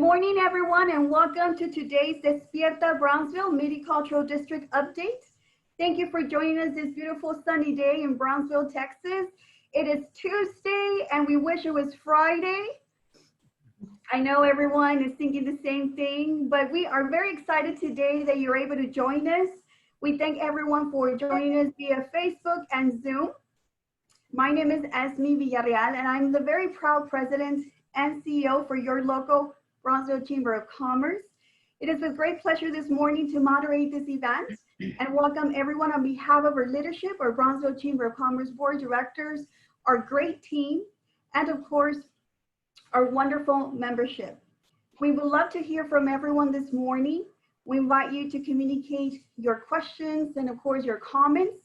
morning, everyone, and welcome to today's Despierta Brownsville Mitte Cultural District update. Thank you for joining us this beautiful sunny day in Brownsville, Texas. It is Tuesday, and we wish it was Friday. I know everyone is thinking the same thing, but we are very excited today that you're able to join us. We thank everyone for joining us via Facebook and Zoom. My name is Esme Villarreal, and I'm the very proud president and CEO for your local Brownsville Chamber of Commerce. It is with great pleasure this morning to moderate this event and welcome everyone on behalf of our leadership, our Brownsville Chamber of Commerce Board of Directors, our great team, and of course, our wonderful membership. We would love to hear from everyone this morning. We invite you to communicate your questions and of course your comments.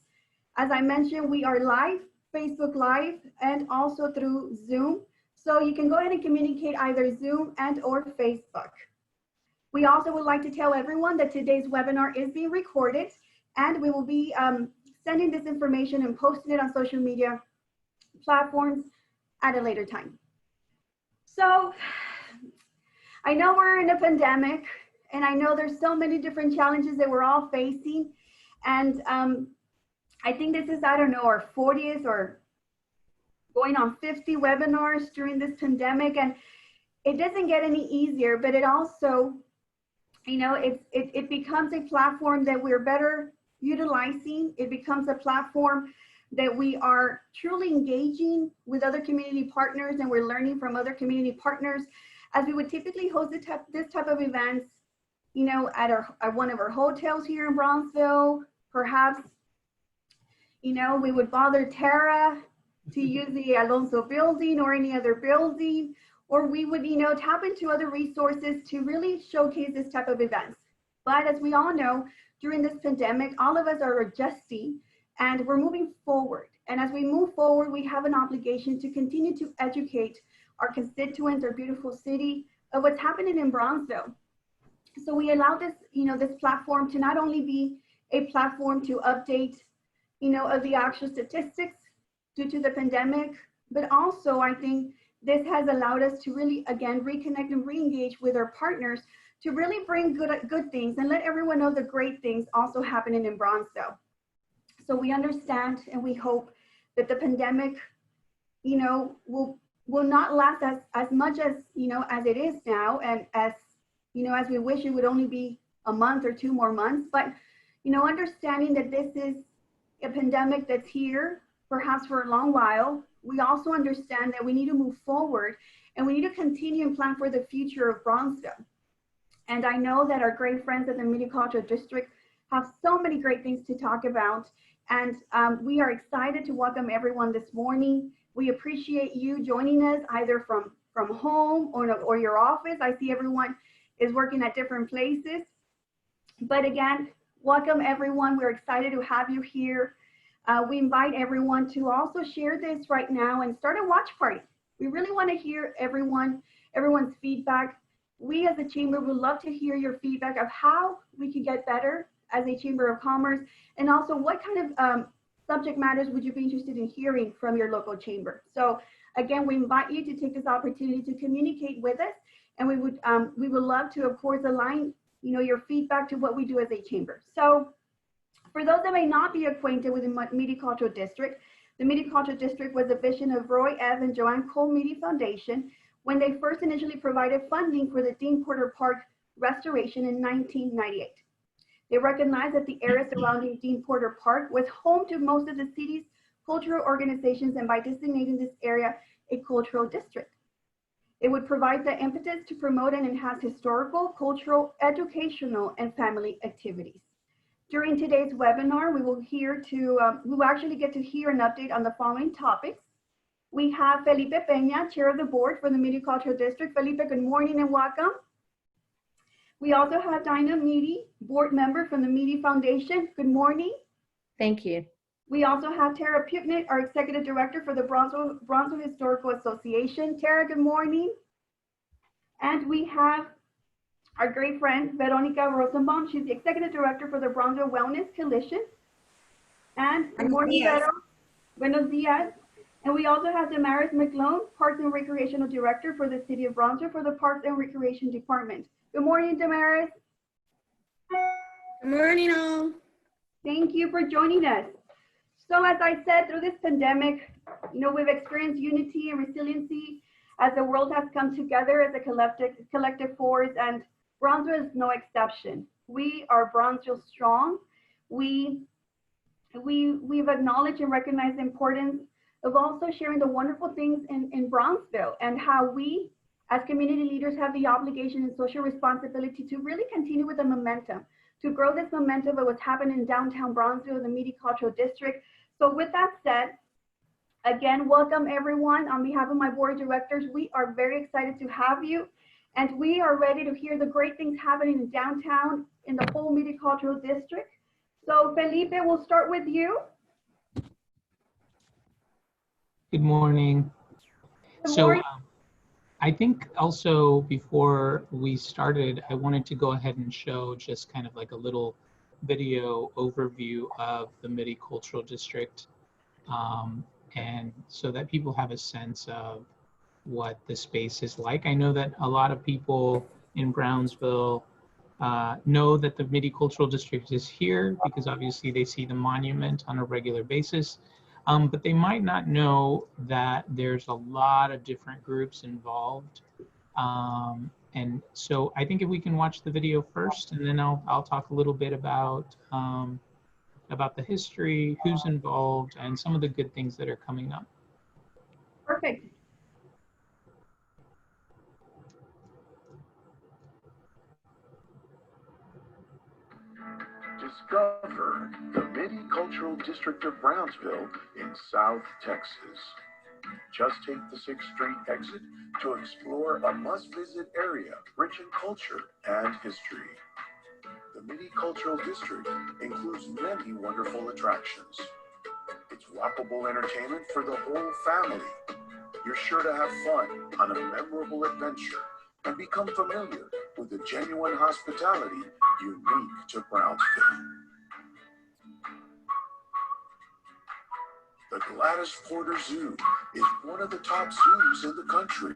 As I mentioned, we are live, Facebook Live, and also through Zoom. So you can go ahead and communicate either Zoom and or Facebook. We also would like to tell everyone that today's webinar is being recorded and we will be sending this information and posting it on social media platforms at a later time. So I know we're in a pandemic and I know there's so many different challenges that we're all facing. And I think this is, I don't know, our 40th or going on 50 webinars during this pandemic, and it doesn't get any easier, but it also, you know, it becomes a platform that we're better utilizing. It becomes a platform that we are truly engaging with other community partners, and we're learning from other community partners, as we would typically host this type of events, you know, at one of our hotels here in Brownsville. Perhaps, you know, we would bother Tara to use the Alonso building or any other building, or we would, you know, tap into other resources to really showcase this type of events. But as we all know, during this pandemic, all of us are adjusting and we're moving forward. And as we move forward, we have an obligation to continue to educate our constituents, our beautiful city, of what's happening in Brownsville. So we allow this, you know, this platform to not only be a platform to update, you know, of the actual statistics due to the pandemic, but also I think this has allowed us to really, again, reconnect and re-engage with our partners to really bring good things and let everyone know the great things also happening in Brownsville. So we understand and we hope that the pandemic, you know, will not last as much as, you know, as it is now, and as, you know, as we wish it would only be a month or 2 more months, but, you know, understanding that this is a pandemic that's here perhaps for a long while. We also understand that we need to move forward and we need to continue and plan for the future of Brownsville. And I know that our great friends at the Mitte Cultural District have so many great things to talk about. And we are excited to welcome everyone this morning. We appreciate you joining us either from home or your office. I see everyone is working at different places. But again, welcome everyone. We're excited to have you here. We invite everyone to also share this right now and start a watch party. We really want to hear everyone's feedback. We as a chamber would love to hear your feedback of how we could get better as a Chamber of Commerce, and also what kind of subject matters would you be interested in hearing from your local chamber. So again, we invite you to take this opportunity to communicate with us, and we would love to, of course, align, you know, your feedback to what we do as a chamber. So for those that may not be acquainted with the Mitte Cultural District, the Mitte Cultural District was a vision of Roy F. and Joann Cole Mitte Foundation when they first initially provided funding for the Dean Porter Park restoration in 1998. They recognized that the area surrounding Dean Porter Park was home to most of the city's cultural organizations, and by designating this area a cultural district, it would provide the impetus to promote and enhance historical, cultural, educational, and family activities. During today's webinar, we will actually get to hear an update on the following topics. We have Felipe Peña, Chair of the Board for the Mitte Cultural District. Felipe, good morning and welcome. We also have Dyna, Board Member from the Mitte Foundation. Good morning. Thank you. We also have Tara Putegnat, our Executive Director for the Brownsville Historical Association. Tara, good morning. And we have our great friend, Veronica Rosenbaum. She's the Executive Director for the Brownsville Wellness Coalition. And good morning, Vero. Buenos dias. And we also have Damaris McGlone, Parks and Recreational Director for the City of Brownsville for the Parks and Recreation Department. Good morning, Damaris. Good morning, all. Thank you for joining us. So as I said, through this pandemic, we've experienced unity and resiliency as the world has come together as a collective force, and Brownsville is no exception. We are Brownsville strong. We've acknowledged and recognized the importance of also sharing the wonderful things in Brownsville, and how we as community leaders have the obligation and social responsibility to really continue with the momentum, to grow this momentum of what's happening in downtown Brownsville, the Mitte Cultural District. So with that said, again, welcome everyone. On behalf of my board of directors, we are very excited to have you, and we are ready to hear the great things happening in downtown in the whole Mitte Cultural District. So Felipe, we'll start with you. Good morning. Good morning. I think also before we started, I wanted to go ahead and show just kind of like a little video overview of the Mitte Cultural District, and so that people have a sense of what the space is like. I know that a lot of people in Brownsville know that the Mitte Cultural District is here because obviously they see the monument on a regular basis. But they might not know that there's a lot of different groups involved. And so I think if we can watch the video first, and then I'll talk a little bit about the history, who's involved, and some of the good things that are coming up. Perfect. Discover the Mitte Cultural District of Brownsville in South Texas. Just take the 6th Street exit to explore a must-visit area rich in culture and history. The Mitte Cultural District includes many wonderful attractions. It's walkable entertainment for the whole family. You're sure to have fun on a memorable adventure and become familiar with the genuine hospitality unique to Brownsville. The Gladys Porter Zoo is one of the top zoos in the country.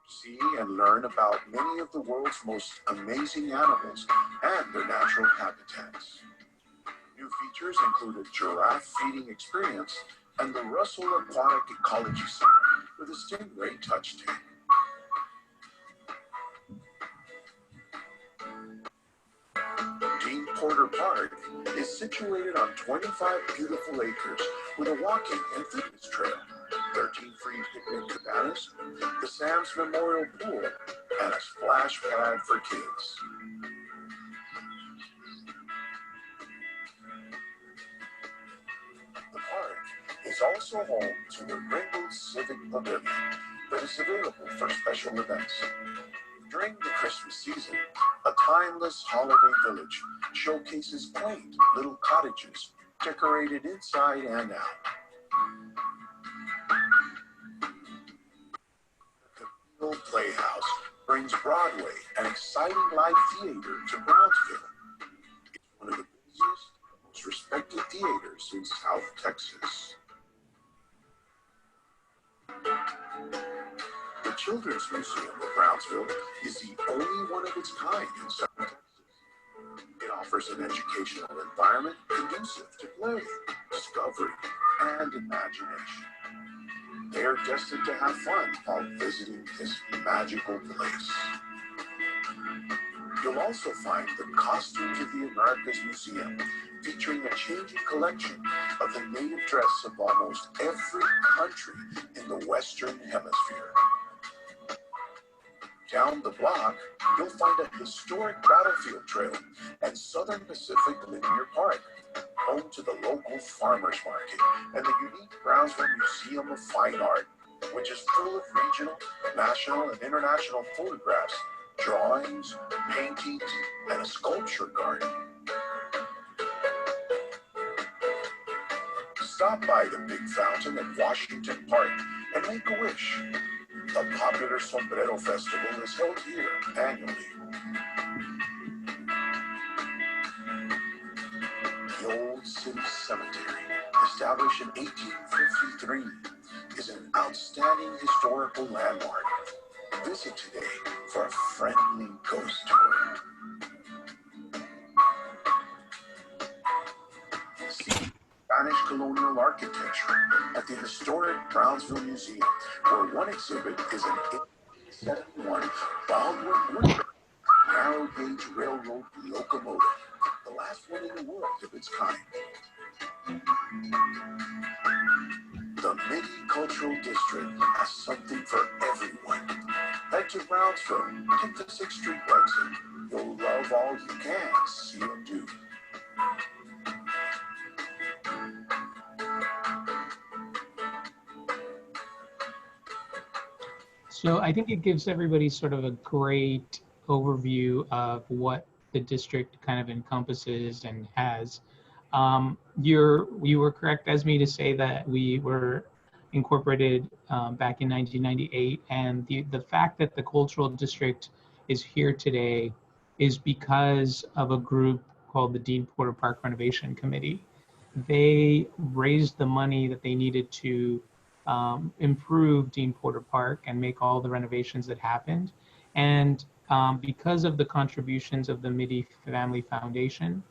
See and learn about many of the world's most amazing animals and their natural habitats. New features include a giraffe feeding experience and the Russell Aquatic Ecology Center with a stingray touch tank. Dean Porter Park is situated on 25 beautiful acres with a walking and fitness trail, 13 free picnic cabanas, the Sam's Memorial Pool, and a splash pad for kids. The park is also home to the Ringgold Civic Pavilion that is available for special events. During the Christmas season, a timeless holiday village showcases quaint little cottages decorated inside and out. The Cathedral Playhouse brings Broadway and exciting live theater to Brownsville. It's one of the busiest, most respected theaters in South Texas. The Children's Museum of Brownsville is the only one of its kind in South Texas. It offers an educational environment conducive to play, discovery, and imagination. They are destined to have fun while visiting this magical place. You'll also find the Costumes of the Americas Museum, featuring a changing collection of the native dress of almost every country in the Western Hemisphere. Down the block, you'll find a historic battlefield trail and Southern Pacific Linear Park, home to the local farmers market and the unique Brownsville Museum of Fine Art, which is full of regional, national, and international photographs, drawings, paintings, and a sculpture garden. Stop by the Big Fountain at Washington Park and make a wish. A popular sombrero festival is held here annually. The Old City Cemetery, established established in 1853, is an outstanding historical landmark. Visit today for a friendly ghost tour. See Spanish colonial architecture at the historic Brownsville Museum, where one exhibit is an 1871 Baldwin Woodbury narrow gauge railroad locomotive, the last one in the world of its kind. The Mitte Cultural District has something for everyone. Head to Brownsville, take the 6th Street exit. You'll love all you can see and do. So I think it gives everybody sort of a great overview of what the district kind of encompasses and has. You were correct, Esme, to say that we were incorporated back in 1998, and the fact that the cultural district is here today is because of a group called the Dean Porter Park Renovation Committee. They raised the money that they needed to improve Dean Porter Park and make all the renovations that happened. And because of the contributions of the Mitte Family Foundation,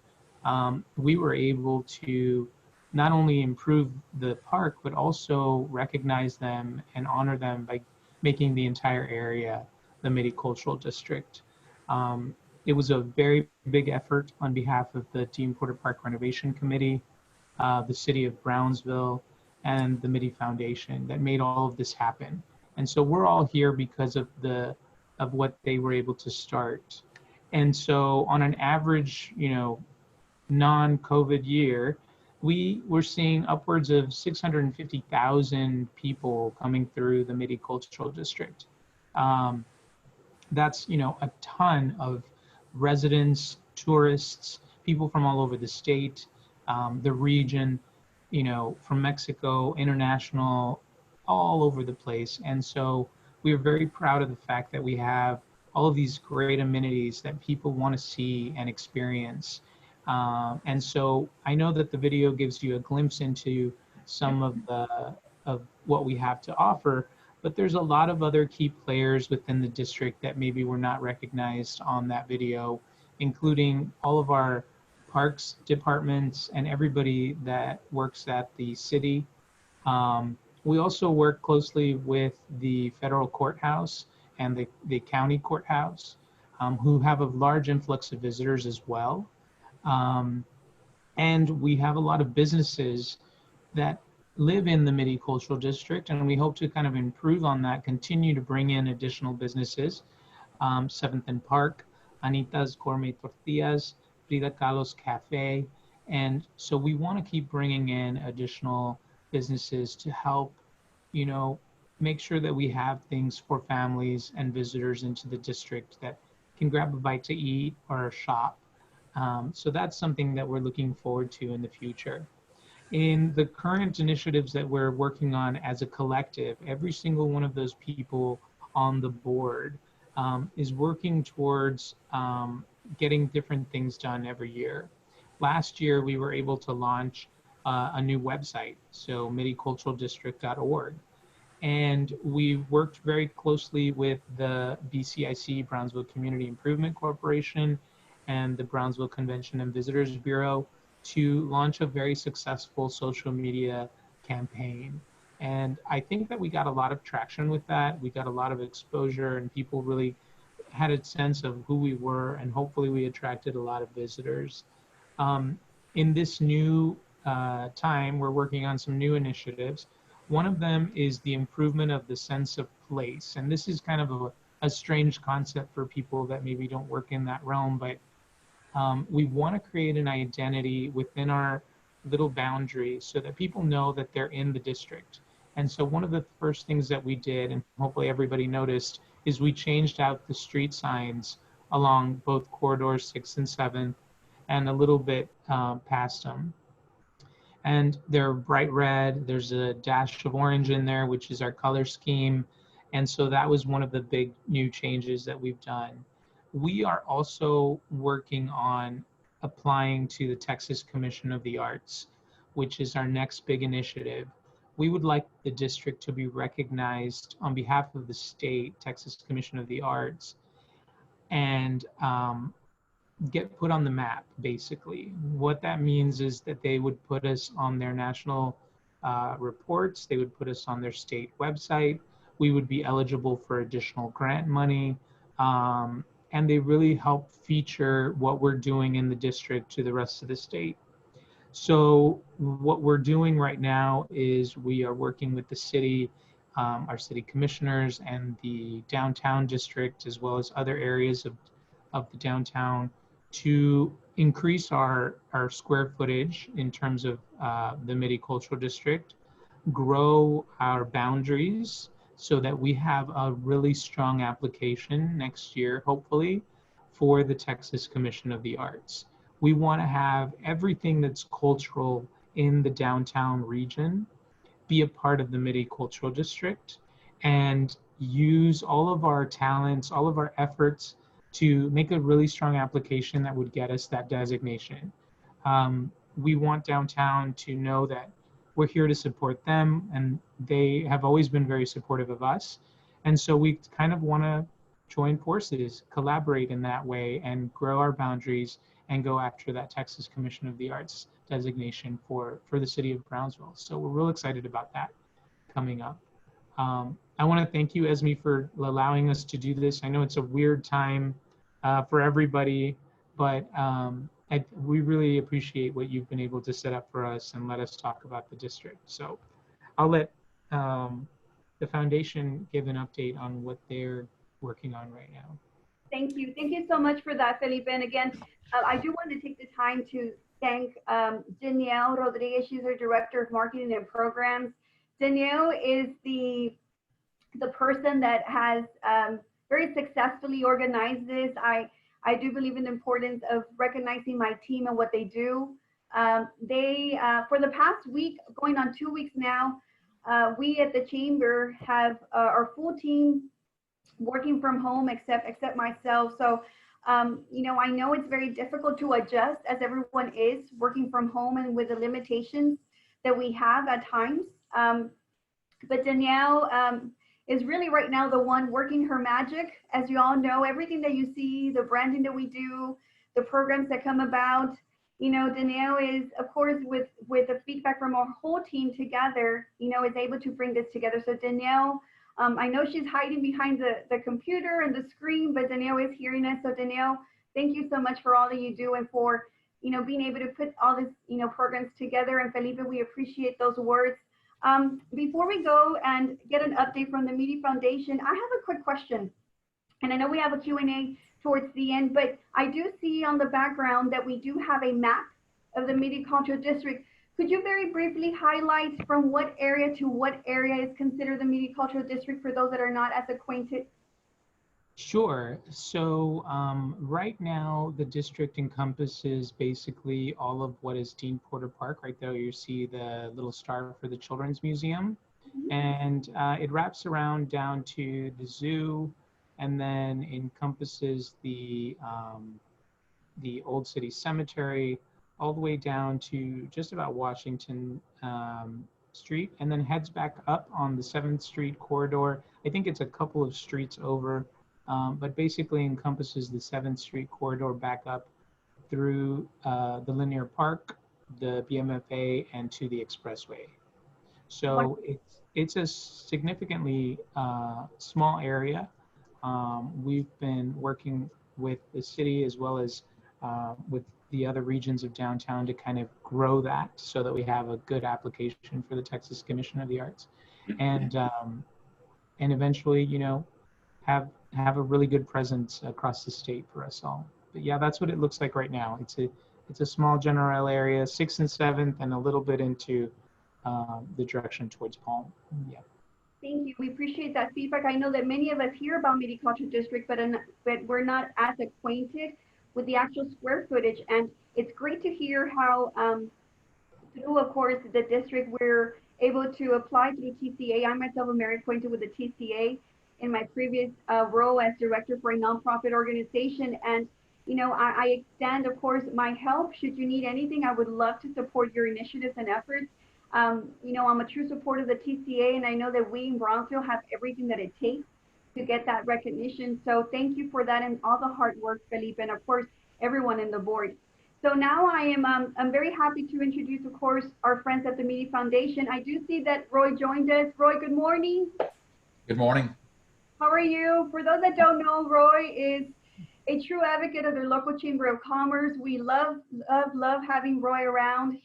we were able to not only improve the park, but also recognize them and honor them by making the entire area the Mitte Cultural District. It was a very big effort on behalf of the Dean Porter Park Renovation Committee, the city of Brownsville, and the Mitte Foundation that made all of this happen. And so we're all here because of what they were able to start. And so on an average, non-COVID year, we were seeing upwards of 650,000 people coming through the Mitte Cultural District. That's, a ton of residents, tourists, people from all over the state, the region, from Mexico, international, all over the place. And so we are very proud of the fact that we have all of these great amenities that people want to see and experience. And so I know that the video gives you a glimpse into some of what we have to offer, but there's a lot of other key players within the district that maybe were not recognized on that video, including all of our parks departments and everybody that works at the city. We also work closely with the federal courthouse and the county courthouse, who have a large influx of visitors as well. And we have a lot of businesses that live in the Mitte Cultural District, and we hope to kind of improve on that, continue to bring in additional businesses. 7th and Park, Anita's Gourmet Tortillas, Frida Kahlo's Cafe. And so we want to keep bringing in additional businesses to help, make sure that we have things for families and visitors into the district that can grab a bite to eat or shop. So that's something that we're looking forward to in the future. In the current initiatives that we're working on as a collective, every single one of those people on the board is working towards getting different things done every year. Last year, we were able to launch a new website, so mitteculturaldistrict.org. And we worked very closely with the BCIC, Brownsville Community Improvement Corporation, and the Brownsville Convention and Visitors Bureau to launch a very successful social media campaign. And I think that we got a lot of traction with that. We got a lot of exposure, and people really had a sense of who we were, and hopefully we attracted a lot of visitors. In this new time, we're working on some new initiatives. One of them is the improvement of the sense of place. And this is kind of a strange concept for people that maybe don't work in that realm, but we want to create an identity within our little boundary so that people know that they're in the district. And so one of the first things that we did, and hopefully everybody noticed, is we changed out the street signs along both corridors 6 and 7 and a little bit past them. And they're bright red. There's a dash of orange in there, which is our color scheme. And so that was one of the big new changes that we've done. We are also working on applying to the Texas Commission of the Arts. which is our next big initiative. We would like the district to be recognized on behalf of the state, Texas Commission of the Arts, and get put on the map, basically. What that means is that they would put us on their national reports, they would put us on their state website, we would be eligible for additional grant money, and they really help feature what we're doing in the district to the rest of the state. So what we're doing right now is we are working with the city, our city commissioners and the downtown district, as well as other areas of the downtown, to increase our square footage in terms of the Mitte Cultural District, grow our boundaries so that we have a really strong application next year, hopefully, for the Texas Commission of the Arts. We want to have everything that's cultural in the downtown region be a part of the Mitte Cultural District and use all of our talents, all of our efforts to make a really strong application that would get us that designation. We want downtown to know that we're here to support them, and they have always been very supportive of us. And so we kind of want to join forces, collaborate in that way, and grow our boundaries and go after that Texas Commission of the Arts designation for the city of Brownsville. So we're real excited about that coming up. I want to thank you, Esme, for allowing us to do this. I know it's a weird time for everybody, but we really appreciate what you've been able to set up for us and let us talk about the district. So I'll let the foundation give an update on what they're working on right now. Thank you. Thank you so much for that, Felipe. And again, I do want to take the time to thank Danielle Rodriguez. She's our Director of Marketing and Programs. Danielle is the person that has very successfully organized this. I do believe in the importance of recognizing my team and what they do. They, for the past week, going on 2 weeks now, we at the Chamber have our full team working from home except myself. So, you know, I know it's very difficult to adjust as everyone is working from home and with the limitations that we have at times. But Danielle is really right now the one working her magic. As you all know, everything that you see, the branding that we do, the programs that come about, you know, Danielle is, of course, with the feedback from our whole team together, you know, is able to bring this together. So Danielle, I know she's hiding behind the computer and the screen, but Danielle is hearing us. So Danielle, thank you so much for all that you do and for, you know, being able to put all this, you know, programs together. And Felipe, we appreciate those words. Before we go and get an update from the Mitte Foundation, I have a quick question. And I know we have a Q&A towards the end, but I do see on the background that we do have a map of the Mitte Cultural District. Could you very briefly highlight from what area to what area is considered the Mitte Cultural District for those that are not as acquainted? Sure. So right now, the district encompasses basically all of what is Dean Porter Park. Right there, you see the little star for the Children's Museum. Mm-hmm. And it wraps around down to the zoo, and then encompasses the Old City Cemetery, all the way down to just about Washington Street, and then heads back up on the 7th Street corridor. I think it's a couple of streets over. But basically encompasses the 7th Street corridor back up through the Linear Park, the BMFA, and to the Expressway. So it's a significantly small area. We've been working with the city as well as with the other regions of downtown to kind of grow that so that we have a good application for the Texas Commission of the Arts, and eventually, you know, have a really good presence across the state for us all. But yeah, that's what it looks like right now. It's a small general area, 6th and 7th, and a little bit into the direction towards Palm. Yeah. Thank you. We appreciate that feedback. I know that many of us hear about Mitte Cultural District, but we're not as acquainted with the actual square footage. And it's great to hear how through, of course, the district, we're able to apply through TCA. I myself am very acquainted with the TCA in my previous role as director for a nonprofit organization. And, You know, I extend, of course, my help. Should you need anything, I would love to support your initiatives and efforts. You know, I'm a true supporter of the TCA, and I know that we in Brownsville have everything that it takes to get that recognition. So thank you for that and all the hard work, Felipe, and of course, everyone in the board. So now I'm very happy to introduce, of course, our friends at the Mitte Foundation. I do see that Roy joined us. Roy, good morning. Good morning. How are you? For those that don't know, Roy is a true advocate of their local Chamber of Commerce. We love having Roy around.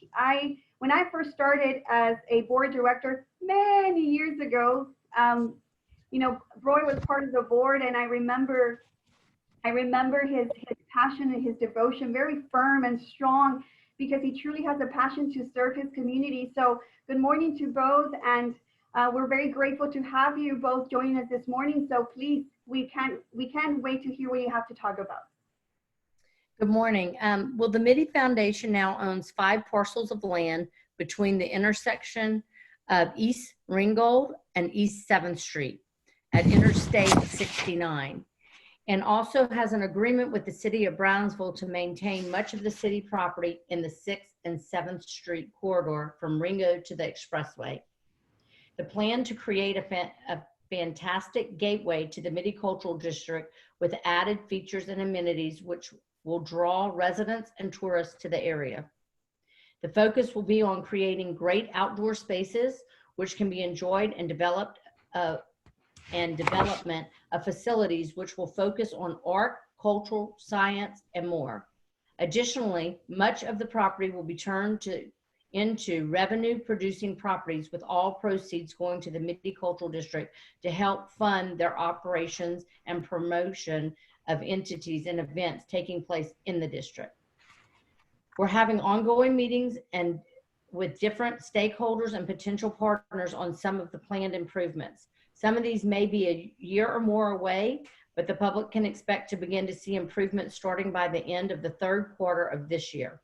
When I first started as a board director many years ago, you know, Roy was part of the board, and I remember his passion and his devotion, very firm and strong, because he truly has a passion to serve his community. So good morning to both, and we're very grateful to have you both joining us this morning. So please, we can't wait to hear what you have to talk about. Good morning. Well, the Mitte Foundation now owns 5 parcels of land between the intersection of East Ringgold and East 7th Street at Interstate 69, and also has an agreement with the city of Brownsville to maintain much of the city property in the 6th and 7th Street corridor from Ringo to the expressway. The plan to create a fantastic gateway to the Mitte Cultural District with added features and amenities which will draw residents and tourists to the area. The focus will be on creating great outdoor spaces which can be enjoyed and developed and development of facilities which will focus on art, cultural, science, and more. Additionally, much of the property will be turned into revenue-producing properties, with all proceeds going to the Mitte Cultural District to help fund their operations and promotion of entities and events taking place in the district. We're having ongoing meetings and with different stakeholders and potential partners on some of the planned improvements. Some of these may be a year or more away, but the public can expect to begin to see improvements starting by the end of the 3rd quarter of this year.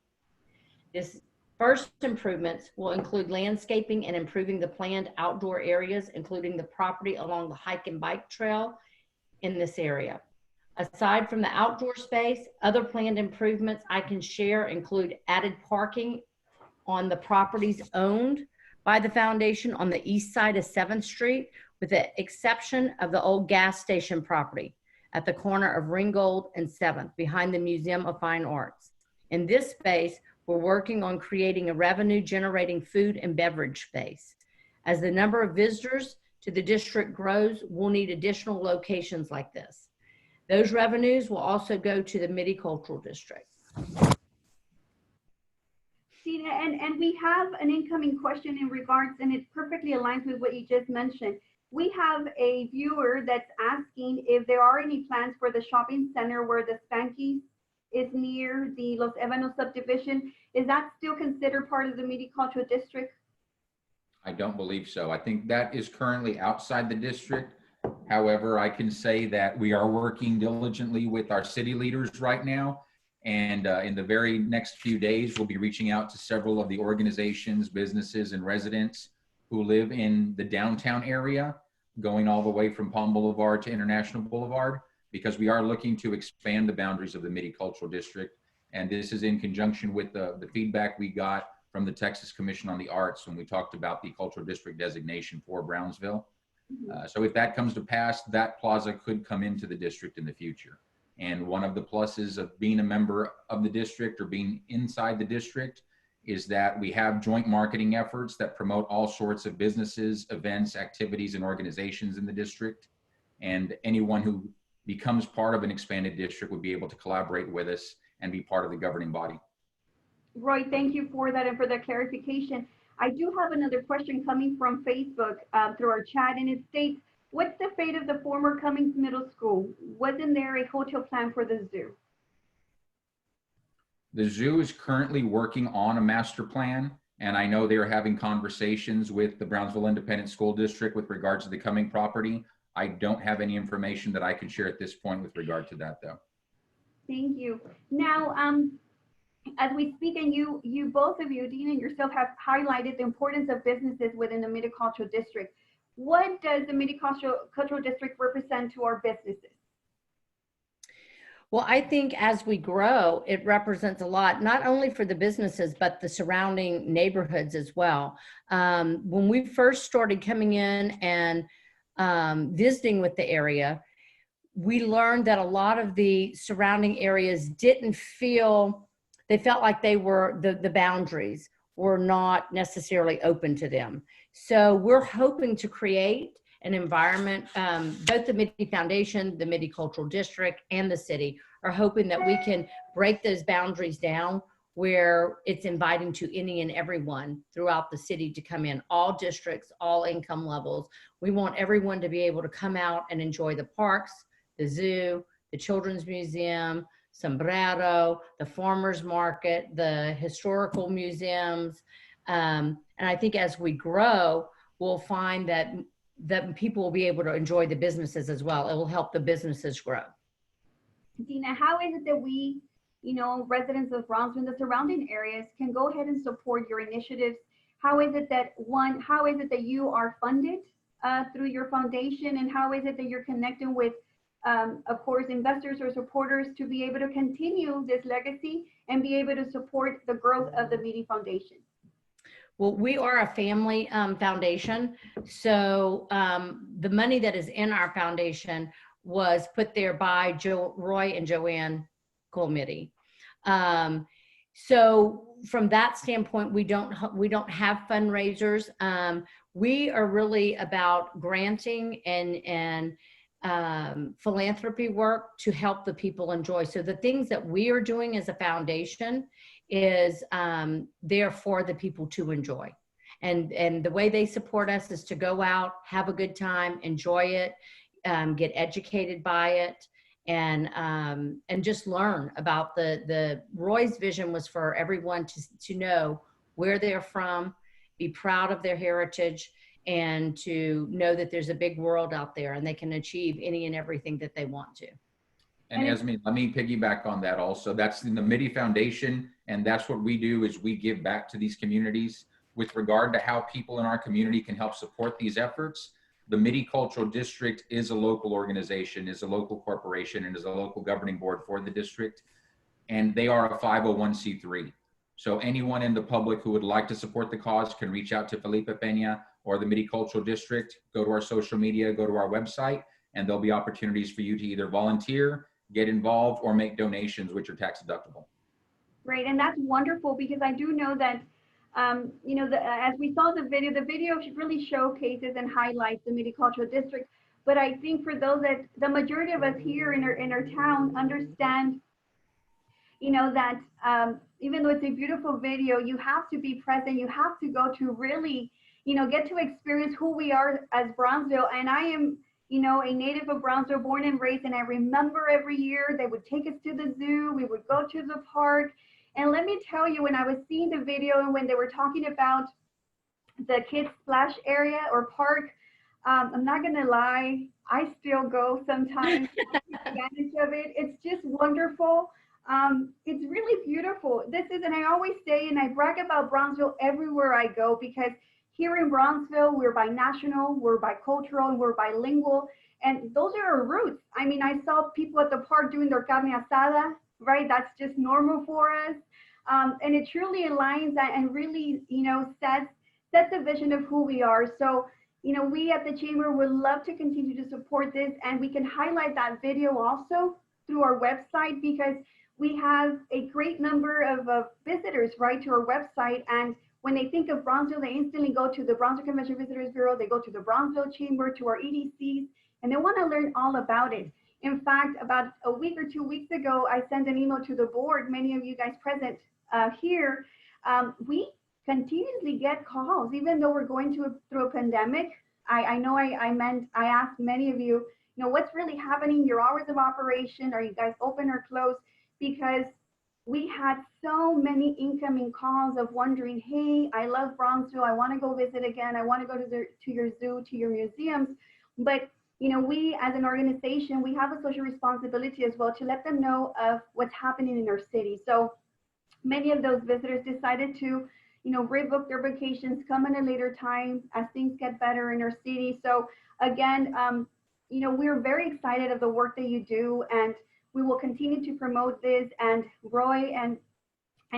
This first improvements will include landscaping and improving the planned outdoor areas, including the property along the hike and bike trail in this area. Aside from the outdoor space, other planned improvements I can share include added parking on the properties owned by the foundation on the east side of 7th Street, with the exception of the old gas station property at the corner of Ringgold and 7th, behind the Museum of Fine Arts. In this space, we're working on creating a revenue-generating food and beverage space. As the number of visitors to the district grows, we'll need additional locations like this. Those revenues will also go to the Mitte Cultural District. Tina, and we have an incoming question in regards, and it perfectly aligns with what you just mentioned. We have a viewer that's asking if there are any plans for the shopping center where the Spanky's is near the Los Ebanos subdivision. Is that still considered part of the Mitte Cultural District? I don't believe so. I think that is currently outside the district. However, I can say that we are working diligently with our city leaders right now. And in the very next few days, we'll be reaching out to several of the organizations, businesses, and residents who live in the downtown area, going all the way from Palm Boulevard to International Boulevard, because we are looking to expand the boundaries of the Mitte Cultural District. And this is in conjunction with the feedback we got from the Texas Commission on the Arts when we talked about the Cultural District designation for Brownsville. So if that comes to pass, that plaza could come into the district in the future. And one of the pluses of being a member of the district or being inside the district is that we have joint marketing efforts that promote all sorts of businesses, events, activities, and organizations in the district. And anyone who becomes part of an expanded district would be able to collaborate with us and be part of the governing body. Roy, thank you for that and for the clarification. I do have another question coming from Facebook through our chat, and it states, what's the fate of the former Cummings Middle School? Wasn't there a hotel plan for the zoo? The zoo is currently working on a master plan, and I know they're having conversations with the Brownsville Independent School District with regards to the Cumming property. I don't have any information that I can share at this point with regard to that, though. Thank you. Now, as we speak, and you both of you, Dyna and yourself, have highlighted the importance of businesses within the Mitte Cultural District. What does the Mitte Cultural District represent to our businesses? Well, I think as we grow, it represents a lot, not only for the businesses, but the surrounding neighborhoods as well. When we first started coming in and visiting with the area, we learned that a lot of the surrounding areas didn't feel, they felt like they were, the boundaries were not necessarily open to them. So we're hoping to create an environment, both the Mitte Foundation, the Mitte Cultural District, and the city are hoping that we can break those boundaries down where it's inviting to any and everyone throughout the city to come in, all districts, all income levels. We want everyone to be able to come out and enjoy the parks, the zoo, the children's museum, sombrero, the farmers market, the historical museums. And I think as we grow, we'll find that people will be able to enjoy the businesses as well. It will help the businesses grow. Dina, how is it that we, residents of Brownsville and the surrounding areas can go ahead and support your initiatives? How is it that you are funded through your foundation, and how is it that you're connecting with, of course, investors or supporters to be able to continue this legacy and be able to support the growth of the Mitte Foundation? Well, we are a family foundation. So the money that is in our foundation was put there by Roy and Joann Cole Mitte. So from that standpoint, we don't have fundraisers. We are really about granting and philanthropy work to help the people enjoy. So the things that we are doing as a foundation is there for the people to enjoy. And the way they support us is to go out, have a good time, enjoy it, get educated by it, and just learn about Roy's vision was for everyone to know where they're from, be proud of their heritage, and to know that there's a big world out there and they can achieve any and everything that they want to. And Esme, let me piggyback on that also. That's in the Mitte Foundation, and that's what we do is we give back to these communities with regard to how people in our community can help support these efforts. The Mitte Cultural District is a local organization, is a local corporation, and is a local governing board for the district. And they are a 501c3. So anyone in the public who would like to support the cause can reach out to Felipe Peña or the Mitte Cultural District, go to our social media, go to our website, and there'll be opportunities for you to either volunteer, get involved, or make donations, which are tax deductible. Great, and that's wonderful because I do know that, as we saw the video really showcases and highlights the Mitte Cultural District. But I think for those that, the majority of us here in our town understand, that even though it's a beautiful video, you have to be present, you have to go to really, get to experience who we are as Brownsville. And I am, a native of Brownsville, born and raised, and I remember every year they would take us to the zoo, we would go to the park. And let me tell you, when I was seeing the video and when they were talking about the kids splash area or park, I'm not gonna lie, I still go sometimes to take advantage of it. It's just wonderful. It's really beautiful. And I always say, and I brag about Brownsville everywhere I go, because here in Brownsville, we're binational, we're bicultural, and we're bilingual. And those are our roots. I mean, I saw people at the park doing their carne asada, right? That's just normal for us. And it truly aligns that and really, sets a vision of who we are. So, we at the Chamber would love to continue to support this, and we can highlight that video also through our website, because we have a great number of visitors, right, to our website. And when they think of Brownsville, they instantly go to the Brownsville Convention Visitors Bureau, they go to the Brownsville Chamber, to our EDCs, and they want to learn all about it. In fact, about a week or 2 weeks ago, I sent an email to the board, many of you guys present here. We continuously get calls, even though we're going through a pandemic. I know I asked many of you, what's really happening, your hours of operation, are you guys open or closed? Because we had so many incoming calls of wondering, hey, I love Brownsville, I want to go visit again, I want to go to your zoo, to your museums. But we as an organization, we have a social responsibility as well to let them know of what's happening in our city. So many of those visitors decided to, rebook their vacations, come in a later time as things get better in our city. So again, we're very excited of the work that you do, and We will continue to promote this. And Roy and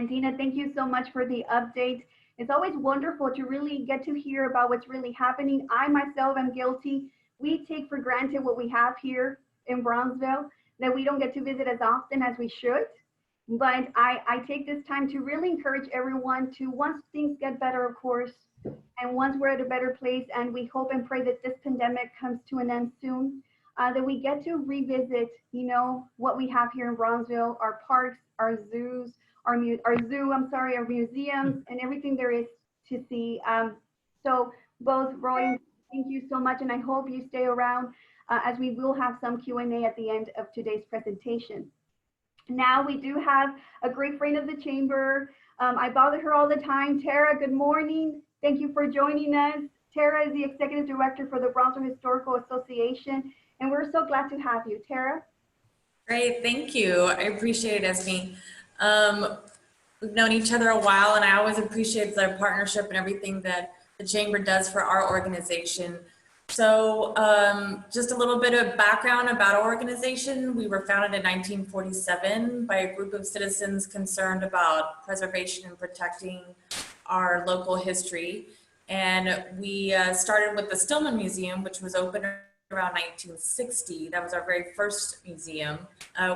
Tina, thank you so much for the update. It's always wonderful to really get to hear about what's really happening. I myself am guilty. We take for granted what we have here in Brownsville, that we don't get to visit as often as we should. But I take this time to really encourage everyone to, once things get better, of course, and once we're at a better place, and we hope and pray that this pandemic comes to an end soon, that we get to revisit, you know, what we have here in Brownsville, our parks, our zoos, our museums, and everything there is to see. So both Roy, thank you so much, and I hope you stay around as we will have some Q&A at the end of today's presentation. Now we do have a great friend of the chamber. I bother her all the time. Tara, good morning. Thank you for joining us. Tara is the Executive Director for the Brownsville Historical Association, and we're so glad to have you. Tara? Great, thank you. I appreciate it, Esme. We've known each other a while, and I always appreciate the partnership and everything that the Chamber does for our organization. So just a little bit of background about our organization. We were founded in 1947 by a group of citizens concerned about preservation and protecting our local history. And we started with the Stillman Museum, which was opened around 1960. That was our very first museum.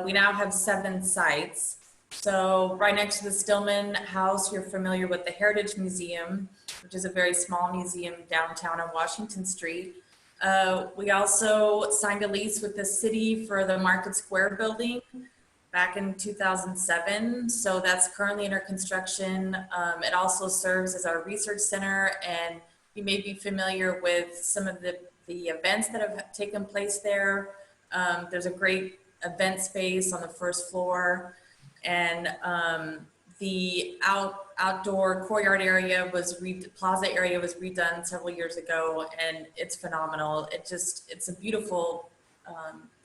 We now have 7 sites. So right next to the Stillman House, you're familiar with the Heritage Museum, which is a very small museum downtown on Washington Street. We also signed a lease with the city for the Market Square building back in 2007. So that's currently under construction. It also serves as our research center, and you may be familiar with some of the events that have taken place there. There's a great event space on the first floor, and the outdoor courtyard area plaza area was redone several years ago, and it's phenomenal. It's a beautiful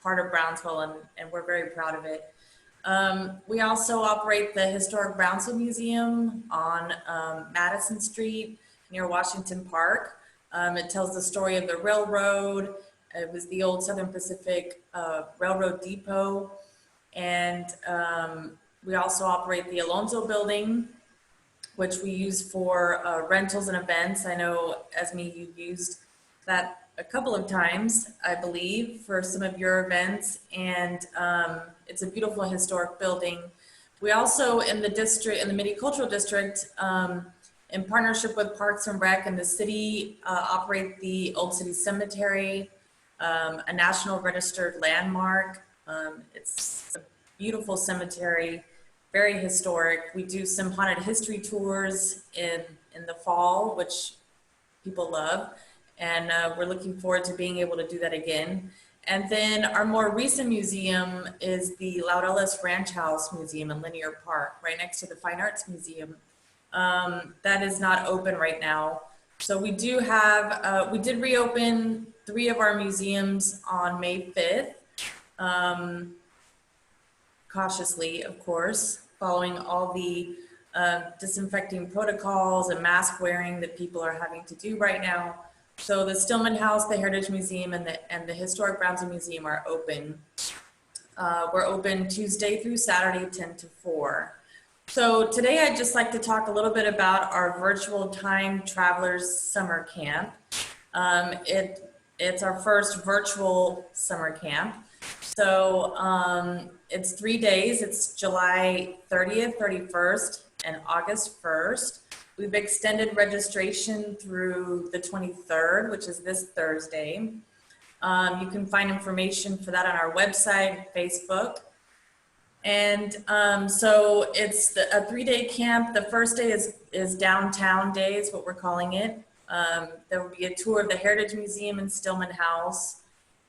part of Brownsville, and we're very proud of it. We also operate the historic Brownsville Museum on Madison Street near Washington Park. It tells the story of the railroad. It was the old Southern Pacific Railroad Depot. And we also operate the Alonzo Building, which we use for rentals and events. I know, Esme, you used that a couple of times, I believe, for some of your events. And it's a beautiful historic building. We also, in the Mitte Cultural District, in partnership with Parks and Rec and the city, operate the Old City Cemetery, a National Registered Landmark. It's a beautiful cemetery, very historic. We do some haunted history tours in the fall, which people love. And we're looking forward to being able to do that again. And then our more recent museum is the Laureles Ranch House Museum in Linear Park, right next to the Fine Arts Museum. That is not open right now. So we do have, we did reopen 3 of our museums on May 5th. Cautiously, of course, following all the disinfecting protocols and mask wearing that people are having to do right now. So the Stillman House, the Heritage Museum, and the Historic Brownsville Museum are open. We're open Tuesday through Saturday, 10 to 4. So today I'd just like to talk a little bit about our virtual Time Travelers Summer Camp. It's our first virtual summer camp. So it's 3 days. It's July 30th, 31st, and August 1st. We've extended registration through the 23rd, which is this Thursday. You can find information for that on our website, Facebook. And so it's a 3-day camp. The first day is downtown day is what we're calling it. There will be a tour of the Heritage Museum and Stillman House,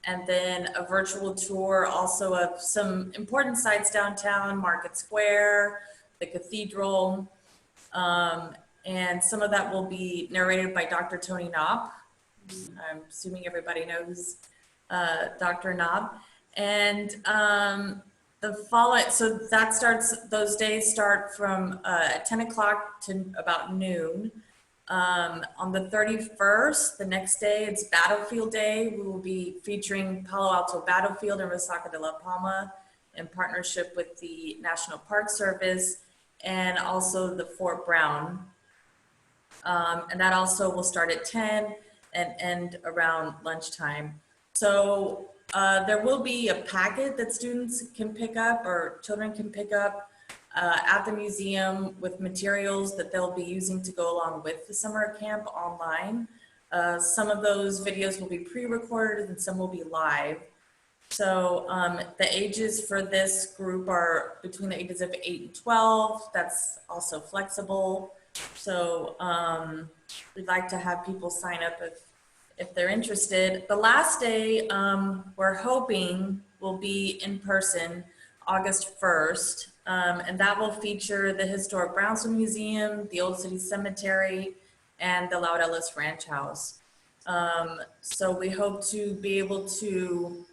and then a virtual tour also of some important sites downtown, Market Square, the Cathedral, and some of that will be narrated by Dr. Tony Knopp. I'm assuming everybody knows Dr. Knopp. And so that starts, those days start from 10 o'clock to about noon. On the 31st, the next day, it's Battlefield Day. We will be featuring Palo Alto Battlefield and Resaca de la Palma in partnership with the National Park Service and also the Fort Brown. And that also will start at 10 and end around lunchtime. So there will be a packet that students can pick up or children can pick up at the museum with materials that they'll be using to go along with the summer camp online. Some of those videos will be pre-recorded and some will be live. So the ages for this group are between the ages of 8 and 12. That's also flexible. So we'd like to have people sign up if they're interested. The last day we're hoping will be in person, August 1st. And that will feature the historic Brownsville Museum, the Old City Cemetery, and the Loud Ellis Ranch House. So we hope to be able to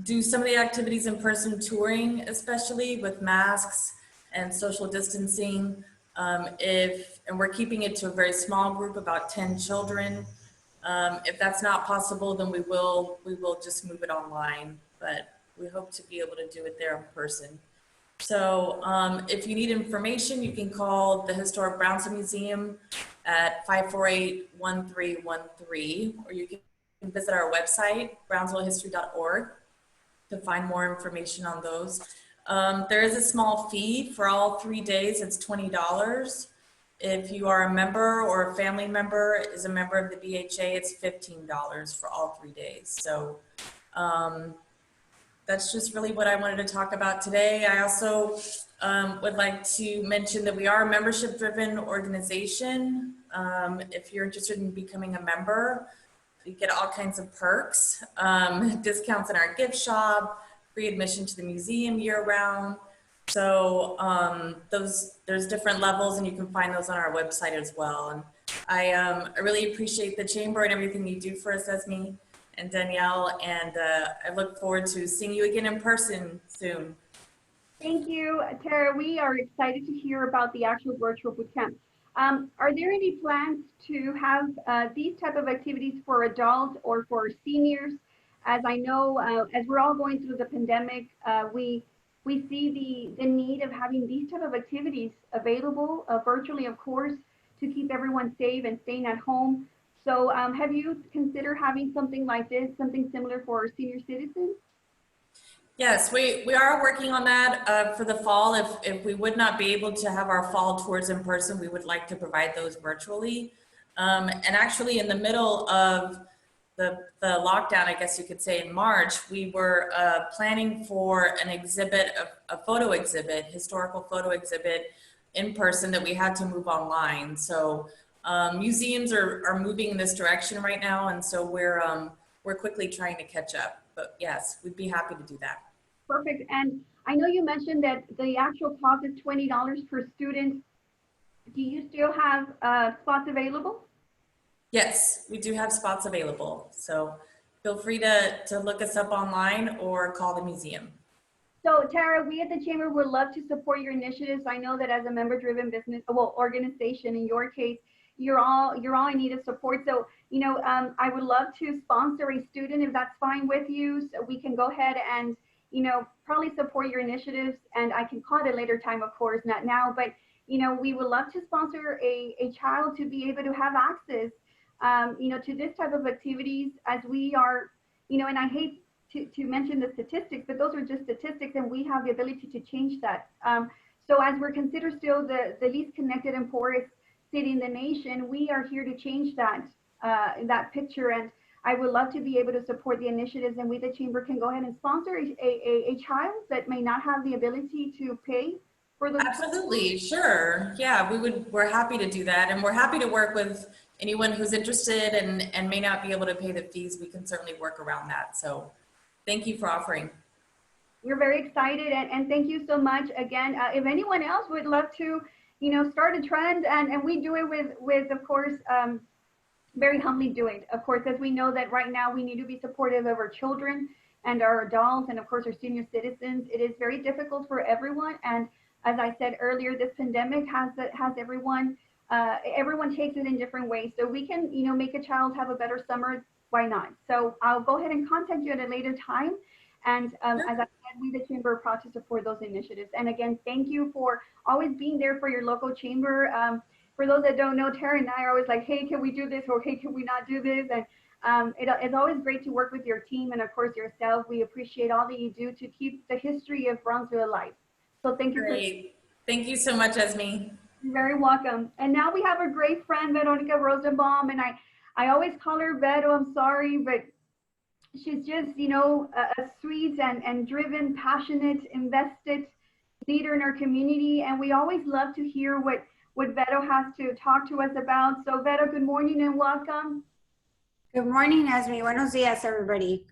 do some of the activities in person, touring, especially with masks and social distancing. And we're keeping it to a very small group, about 10 children. If that's not possible, then we will just move it online, but we hope to be able to do it there in person. So if you need information, you can call the Historic Brownsville Museum at 548-1313, or you can visit our website, brownsvillehistory.org, to find more information on those. There is a small fee for all 3 days. It's $20. If you are a member or a family member is a member of the BHA, it's $15 for all 3 days. So that's just really what I wanted to talk about today. I also would like to mention that we are a membership-driven organization. If you're interested in becoming a member, you get all kinds of perks, discounts in our gift shop, free admission to the museum year-round. So there's different levels, and you can find those on our website as well. And I really appreciate the Chamber and everything you do for us, Esme and Danielle, and I look forward to seeing you again in person soon. Thank you, Tara. We are excited to hear about the actual virtual boot camp. Are there any plans to have these type of activities for adults or for seniors? As I know, as we're all going through the pandemic, we see the need of having these type of activities available virtually, of course, to keep everyone safe and staying at home. So have you considered having something like this, something similar for our senior citizens? Yes, we are working on that for the fall. If we would not be able to have our fall tours in person, we would like to provide those virtually. And actually in the middle of the lockdown, I guess you could say in March, we were planning for an exhibit, a photo exhibit, historical photo exhibit in person that we had to move online. So museums are moving in this direction right now. And so we're quickly trying to catch up, but yes, we'd be happy to do that. Perfect. And I know you mentioned that the actual cost is $20 per student. Do you still have spots available? Yes, we do have spots available. So feel free to look us up online or call the museum. So Tara, we at the Chamber would love to support your initiatives. I know that as a member-driven business, well, organization, in your case, you're all in need of support. So, you know, I would love to sponsor a student if that's fine with you. So we can go ahead and, you know, probably support your initiatives, and I can call it a later time, of course, not now, but, you know, we would love to sponsor a child to be able to have access, you know, to this type of activities, as we are, you know, and I hate to mention the statistics, but those are just statistics, and we have the ability to change that. So as we're considered still the least connected and poorest city in the nation, we are here to change that, that picture. And I would love to be able to support the initiatives, and we, the Chamber, can go ahead and sponsor a child that may not have the ability to pay for those. Absolutely, sure. Yeah, we're happy to do that. And we're happy to work with anyone who's interested and may not be able to pay the fees. We can certainly work around that. So thank you for offering. We're very excited, and thank you so much again. If anyone else would love to, you know, start a trend, and we do it with of course, very humbly do it. Of course, as we know that right now we need to be supportive of our children and our adults, and of course our senior citizens. It is very difficult for everyone, and as I said earlier, this pandemic has everyone. Everyone takes it in different ways. So we can, you know, make a child have a better summer. Why not? So I'll go ahead and contact you at a later time. And as I said, we the chamber are proud to support those initiatives. And again, thank you for always being there for your local chamber. For those that don't know, Tara and I are always like, hey, can we do this? Or hey, can we not do this? And it's always great to work with your team and of course yourself. We appreciate all that you do to keep the history of Brownsville alive. So thank you. Great. Thank you so much, Esme. You're very welcome. And now we have a great friend, Veronica Rosenbaum, and I always call her Vero, I'm sorry, but she's just, you know, a sweet and driven, passionate, invested leader in our community. And we always love to hear what Vero has to talk to us about. So Vero, good morning and welcome. Good morning, Esme. Buenos dias, everybody.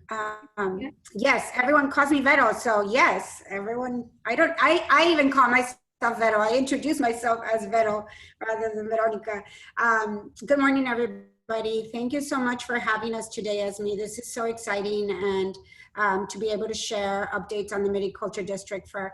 Yes, everyone calls me Vero, so yes, everyone. I even call myself Vero. I introduce myself as Vero rather than Veronica. Good morning, everybody. Thank you so much for having us today, Esme. This is so exciting, and to be able to share updates on the Mitte Cultural District for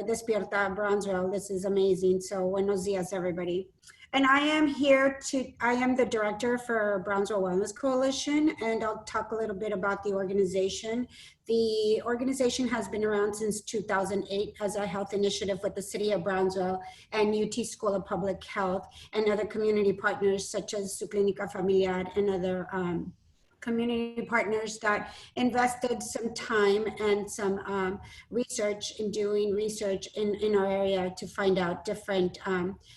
Despierta, Brownsville. This is amazing. So buenos dias, everybody. And I am the director for Brownsville Wellness Coalition, and I'll talk a little bit about the organization. The organization has been around since 2008 as a health initiative with the City of Brownsville and UT School of Public Health and other community partners such as Su Clínica Familiar and other community partners that invested some time and some research in doing research in our area to find out different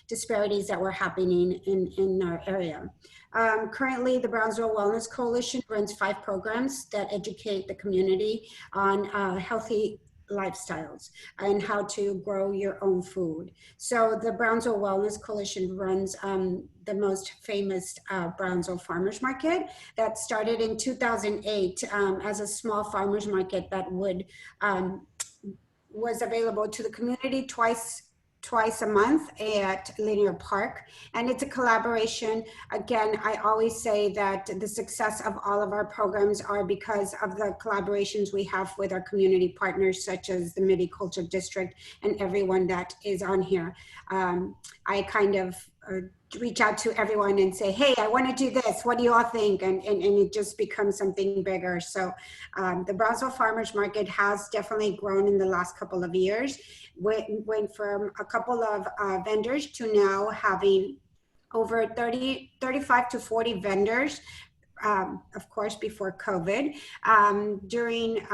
disparities that were happening in our area. Currently, the Brownsville Wellness Coalition runs 5 programs that educate the community on healthy lifestyles and how to grow your own food. So the Brownsville Wellness Coalition runs the most famous Brownsville Farmers Market that started in 2008 as a small farmers market that was available to the community twice a month at Linear Park. And it's a collaboration. Again, I always say that the success of all of our programs are because of the collaborations we have with our community partners, such as the Mitte Cultural District and everyone that is on here. I kind of reach out to everyone and say, hey, I want to do this. What do you all think? And it just becomes something bigger. So the Brownsville Farmers Market has definitely grown in the last couple of years. Went from a couple of vendors to now having over 35 to 40 vendors, of course, before COVID, during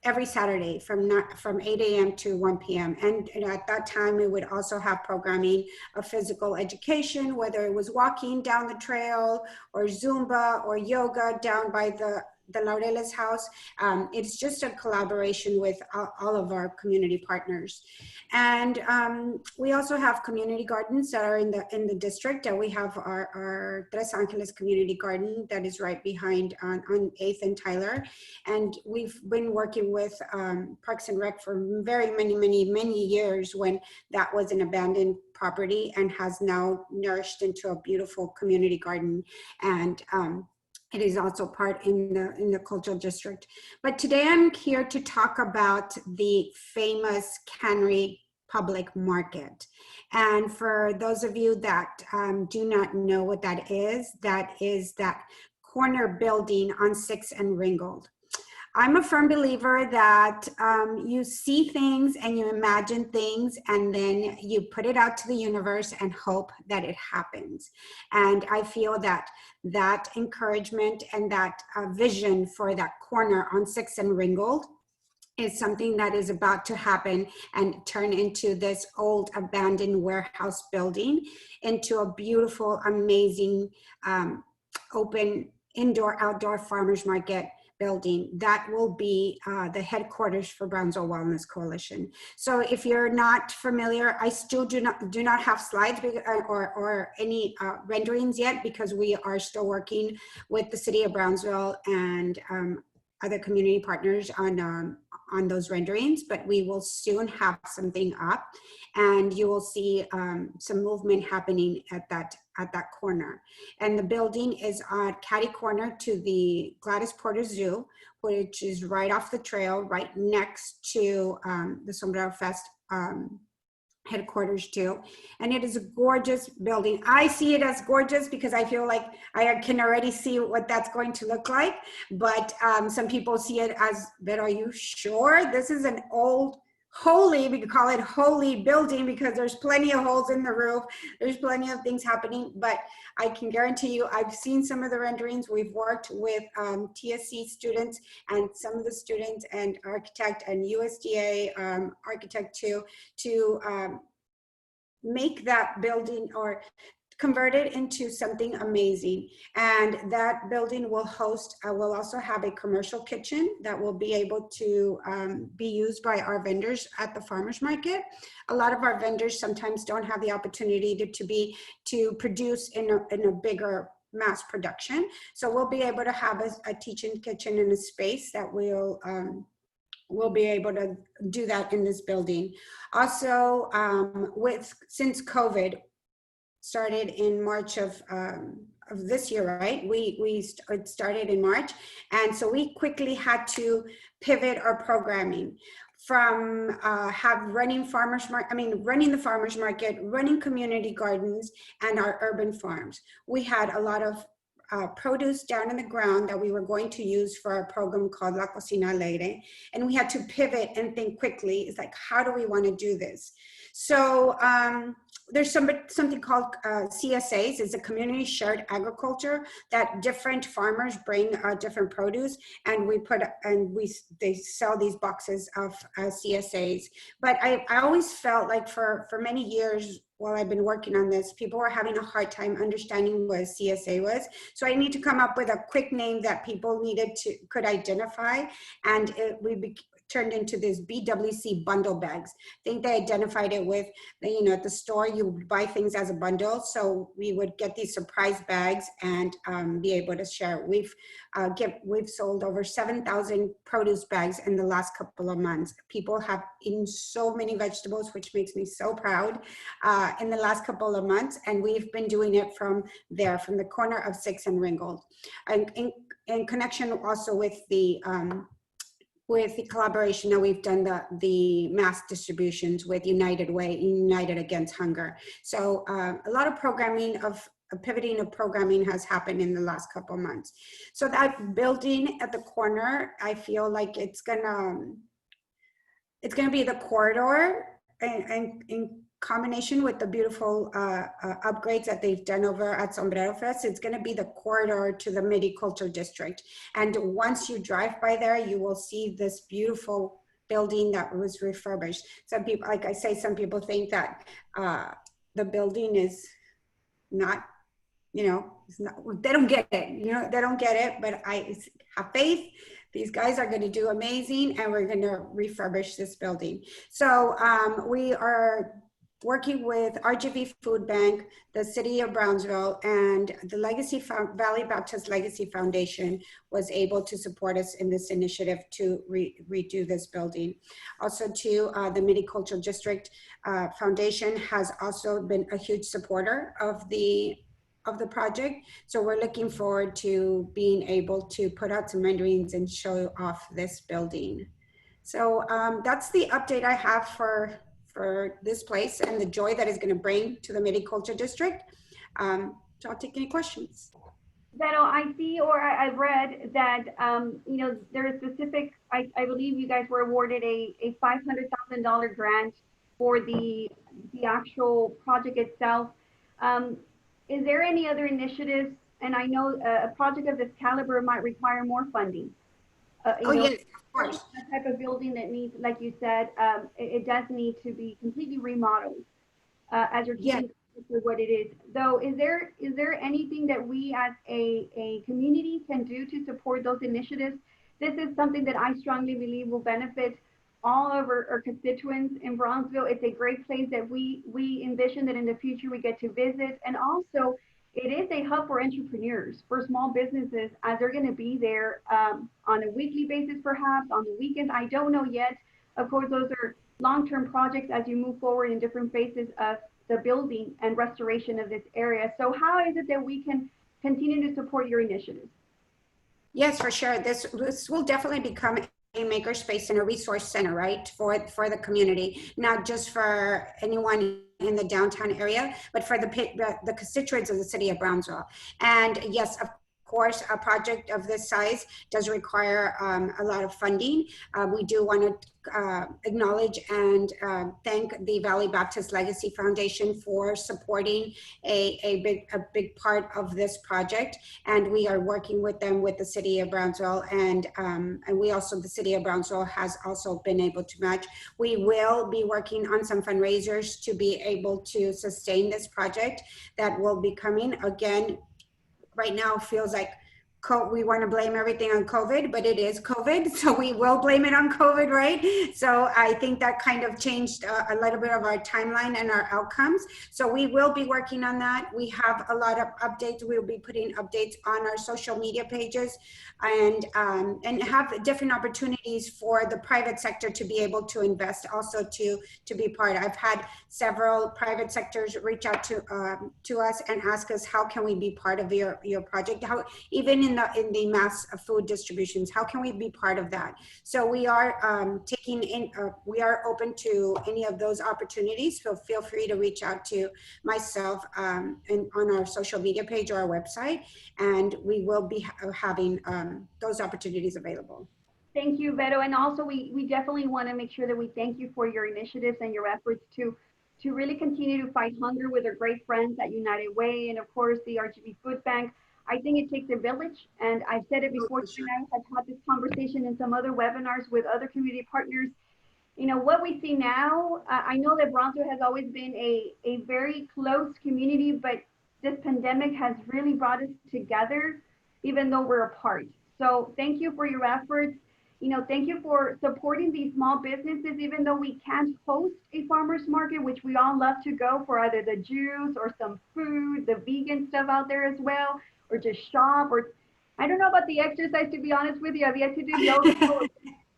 every Saturday from 8 a.m. to 1 p.m. And at that time, we would also have programming of physical education, whether it was walking down the trail or Zumba or yoga down by the Laureles house. It's just a collaboration with all of our community partners. And we also have community gardens that are in the district. We have our Tres Angeles community garden that is right behind on 8th and Tyler. And we've been working with Parks and Rec for many years when that was an abandoned property and has now nourished into a beautiful community garden. And it is also part in the cultural district. But today I'm here to talk about the famous Cannery public market. And for those of you that do not know what that is that corner building on 6th and Ringgold. I'm a firm believer that you see things and you imagine things and then you put it out to the universe and hope that it happens. And I feel that encouragement and that vision for that corner on 6th and Ringgold is something that is about to happen and turn into this old abandoned warehouse building into a beautiful, amazing, open indoor-outdoor farmers market building that will be the headquarters for Brownsville Wellness Coalition. So if you're not familiar, I still do not have slides or any renderings yet because we are still working with the City of Brownsville and other community partners on those renderings, but we will soon have something up and you will see some movement happening at that corner. And the building is on catty corner to the Gladys Porter Zoo, which is right off the trail, right next to the Sombrero Fest headquarters too. And it is a gorgeous building. I see it as gorgeous because I feel like I can already see what that's going to look like. But some people see it as, but are you sure? This is an old, holy, we could call it holy building because there's plenty of holes in the roof. There's plenty of things happening, but I can guarantee you, I've seen some of the renderings. We've worked with TSC students and some of the students and architect and USDA architect too, to make that building or convert it into something amazing. And that building will host, will also have a commercial kitchen that will be able to be used by our vendors at the farmers market. A lot of our vendors sometimes don't have the opportunity to produce in a bigger mass production. So we'll be able to have a teaching kitchen in a space that we'll be able to do that in this building. Also, since COVID started in March of this year, right? It started in March. And so we quickly had to pivot our programming from running the farmers market, running community gardens and our urban farms. We had a lot of produce down in the ground that we were going to use for our program called La Cocina Alegre. And we had to pivot and think quickly. It's like, how do we want to do this? So there's something called CSAs. It's a community shared agriculture that different farmers bring different produce, and they sell these boxes of CSAs. But I always felt like for many years while I've been working on this, people were having a hard time understanding what a CSA was. So I need to come up with a quick name that people could identify, and we turned into this BWC bundle bags. I think they identified it with, at the store, you would buy things as a bundle. So we would get these surprise bags and be able to share. We've sold over 7,000 produce bags in the last couple of months. People have eaten so many vegetables, which makes me so proud in the last couple of months. And we've been doing it from the corner of 6th and Ringgold. And in connection also with the collaboration that we've done the mass distributions with United Way, United Against Hunger. So a lot of pivoting of programming has happened in the last couple of months. So that building at the corner, I feel like it's gonna be the corridor, and in combination with the beautiful upgrades that they've done over at Sombrero Fest, it's going to be the corridor to the Mitte Cultural District. And once you drive by there, you will see this beautiful building that was refurbished. Some people, like I say, some people think that the building is not, it's not, they don't get it, they don't get it, but I have faith. These guys are going to do amazing, and we're going to refurbish this building. So we are working with RGV Food Bank, the City of Brownsville, and the Valley Baptist Legacy Foundation was able to support us in this initiative to redo this building. Also too, the Mitte Cultural District Foundation has also been a huge supporter of the project. So we're looking forward to being able to put out some renderings and show off this building. So that's the update I have for this place and the joy that is going to bring to the Mitte Cultural District. So I'll take any questions. Vero, I see, or I've read that, there is specific, I believe you guys were awarded a $500,000 grant for the actual project itself. Is there any other initiatives? And I know a project of this caliber might require more funding. Yes, of course. That type of building that needs, like you said, it does need to be completely remodeled as you're keeping with what it is. Though, is there anything that we as a community can do to support those initiatives? This is something that I strongly believe will benefit all of our constituents in Brownsville. It's a great place that we envision that in the future we get to visit. And also, it is a hub for entrepreneurs, for small businesses, as they're going to be there on a weekly basis, perhaps on the weekends. I don't know yet. Of course, those are long-term projects as you move forward in different phases of the building and restoration of this area. So how is it that we can continue to support your initiatives? Yes, for sure. This will definitely become makerspace and a resource center, right, for the community, not just for anyone in the downtown area, but for the constituents of the city of Brownsville. And yes, of course, a project of this size does require a lot of funding. We do want to acknowledge and thank the Valley Baptist Legacy Foundation for supporting a big part of this project. And we are working with them with the city of Brownsville, and we also, the city of Brownsville has also been able to match. We will be working on some fundraisers to be able to sustain this project that will be coming. Again, right now feels like we want to blame everything on COVID, but it is COVID, so we will blame it on COVID, right? So I think that kind of changed a little bit of our timeline and our outcomes. So we will be working on that. We have a lot of updates. We'll be putting updates on our social media pages, and have different opportunities for the private sector to be able to invest, also to be part. I've had several private sectors reach out to us and ask us, how can we be part of your project? How, even in the mass food distributions, how can we be part of that? So we are we are open to any of those opportunities. So feel free to reach out to myself and on our social media page or our website, and we will be having those opportunities available. Thank you, Vero. And also we definitely want to make sure that we thank you for your initiatives and your efforts to really continue to fight hunger with our great friends at United Way, and of course the RGB Food Bank. I think it takes a village, and I've said it before, and I've had this conversation in some other webinars with other community partners. You know, what we see now, I know that Brownsville has always been a very close community, but this pandemic has really brought us together, even though we're apart. So thank you for your efforts. You know, thank you for supporting these small businesses, even though we can't host a farmer's market, which we all love to go for either the juice or some food, the vegan stuff out there as well, or just shop, or I don't know about the exercise, to be honest with you. I've yet to do yoga or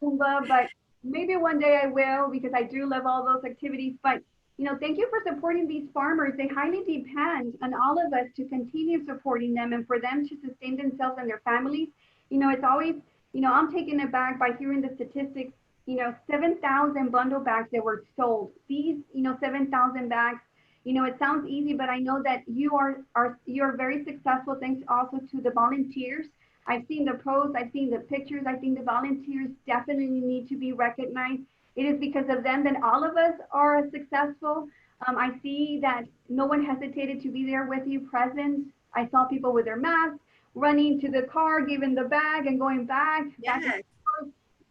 Zumba, but maybe one day I will, because I do love all those activities. But, you know, thank you for supporting these farmers. They highly depend on all of us to continue supporting them and for them to sustain themselves and their families. You know, it's always, you know, I'm taken aback by hearing the statistics, you know, 7,000 bundle bags that were sold. These, you know, 7,000 bags, you know, it sounds easy, but I know that you're very successful thanks also to the volunteers. I've seen the posts, I've seen the pictures. I think the volunteers definitely need to be recognized. It is because of them that all of us are successful. I see that no one hesitated to be there with you present. I saw people with their masks running to the car, giving the bag and going back. Yes. Back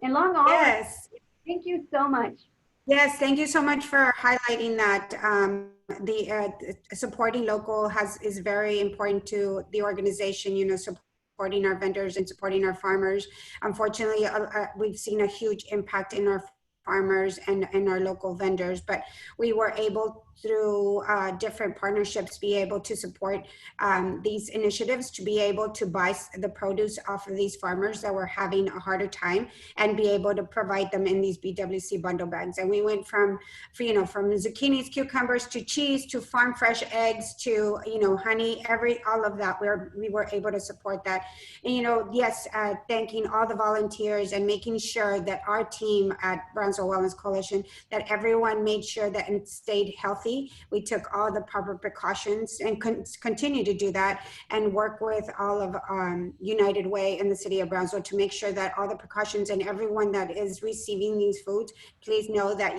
and long hours. Yes. Thank you so much. Yes, thank you so much for highlighting that. Supporting local is very important to the organization, you know, supporting our vendors and supporting our farmers. Unfortunately, we've seen a huge impact in our farmers and our local vendors, but we were able through different partnerships be able to support these initiatives, to be able to buy the produce off of these farmers that were having a harder time and be able to provide them in these BWC bundle bags. And we went from from zucchinis, cucumbers, to cheese, to farm fresh eggs, to, you know, honey, all of that, we were able to support that. And, you know, yes, thanking all the volunteers and making sure that our team at Brownsville Wellness Coalition, that everyone made sure that it stayed healthy. We took all the proper precautions and continue to do that, and work with all of United Way in the city of Brownsville to make sure that all the precautions, and everyone that is receiving these foods, please know that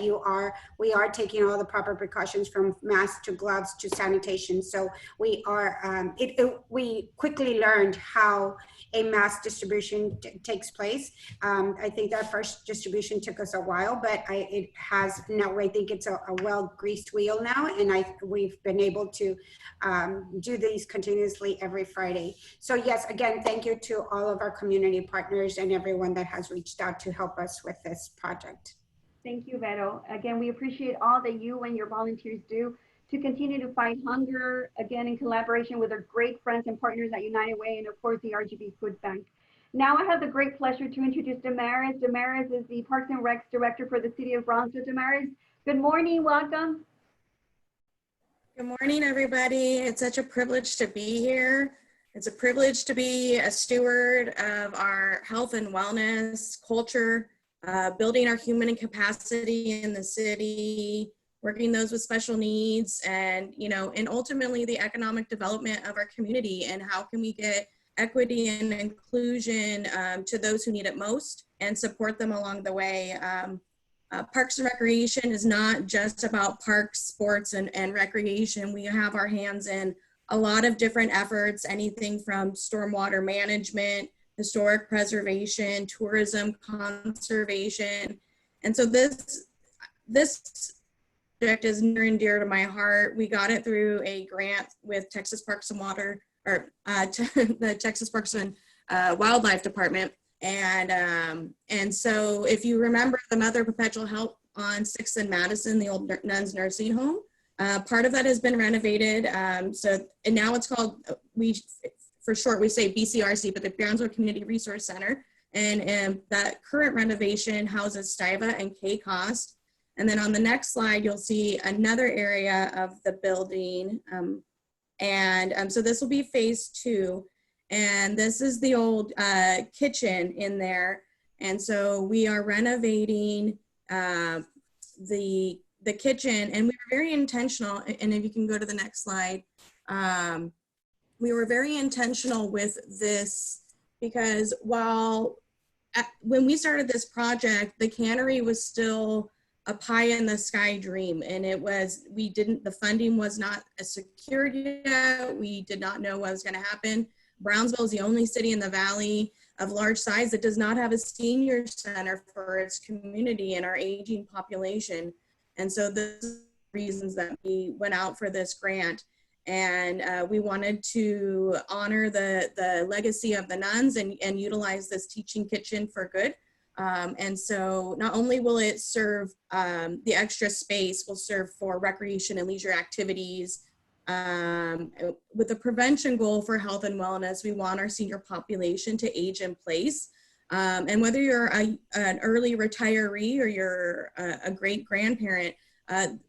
we are taking all the proper precautions, from masks to gloves to sanitation. So we are, we quickly learned how a mass distribution takes place. I think that first distribution took us a while, but it has now, I think it's a well-greased wheel now, and we've been able to do these continuously every Friday. So yes, again, thank you to all of our community partners and everyone that has reached out to help us with this project. Thank you, Vero. Again, we appreciate all that you and your volunteers do to continue to fight hunger, again, in collaboration with our great friends and partners at United Way, and of course, the RGB Food Bank. Now I have the great pleasure to introduce Damaris. Damaris is the Parks and Recs Director for the City of Brownsville. Damaris, good morning, welcome. Good morning, everybody. It's such a privilege to be here. It's a privilege to be a steward of our health and wellness culture building our human capacity in the city, working those with special needs, and, you know, and ultimately the economic development of our community, and how can we get equity and inclusion to those who need it most and support them along the way. Parks and Recreation is not just about parks, sports, and recreation. We have our hands in a lot of different efforts, anything from stormwater management, historic preservation, tourism, conservation. And so this project is near and dear to my heart. We got it through a grant with Texas Parks and Water, or the Texas Parks and Wildlife Department. And so if you remember the Mother Perpetual Help on 6th and Madison, the old nuns nursing home, part of that has been renovated. And now it's called, for short, we say BCRC, but the Brownsville Community Resource Center. And that current renovation houses Stiva and K-Cost. And then on the next slide, you'll see another area of the building. So this will be phase 2. And this is the old kitchen in there. And so we are renovating the kitchen, and we were very intentional. And if you can go to the next slide, we were very intentional with this because when we started this project, the cannery was still a pie in the sky dream. And the funding was not secured yet. We did not know what was going to happen. Brownsville is the only city in the valley of large size that does not have a senior center for its community and our aging population. And so this is the reasons that we went out for this grant. And we wanted to honor the legacy of the nuns and utilize this teaching kitchen for good. And so not only will it serve, the extra space will serve for recreation and leisure activities, with a prevention goal for health and wellness. We want our senior population to age in place. And whether you're an early retiree or you're a great grandparent,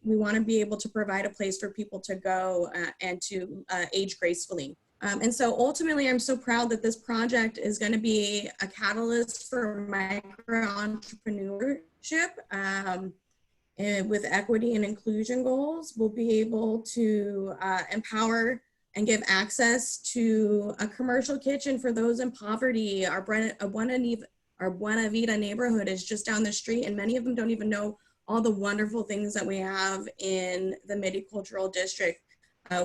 we want to be able to provide a place for people to go and to age gracefully. And so ultimately, I'm so proud that this project is going to be a catalyst for micro-entrepreneurship. And with equity and inclusion goals, we'll be able to empower and give access to a commercial kitchen for those in poverty. Our Buena Vida neighborhood is just down the street, and many of them don't even know all the wonderful things that we have in the Mitte Cultural District.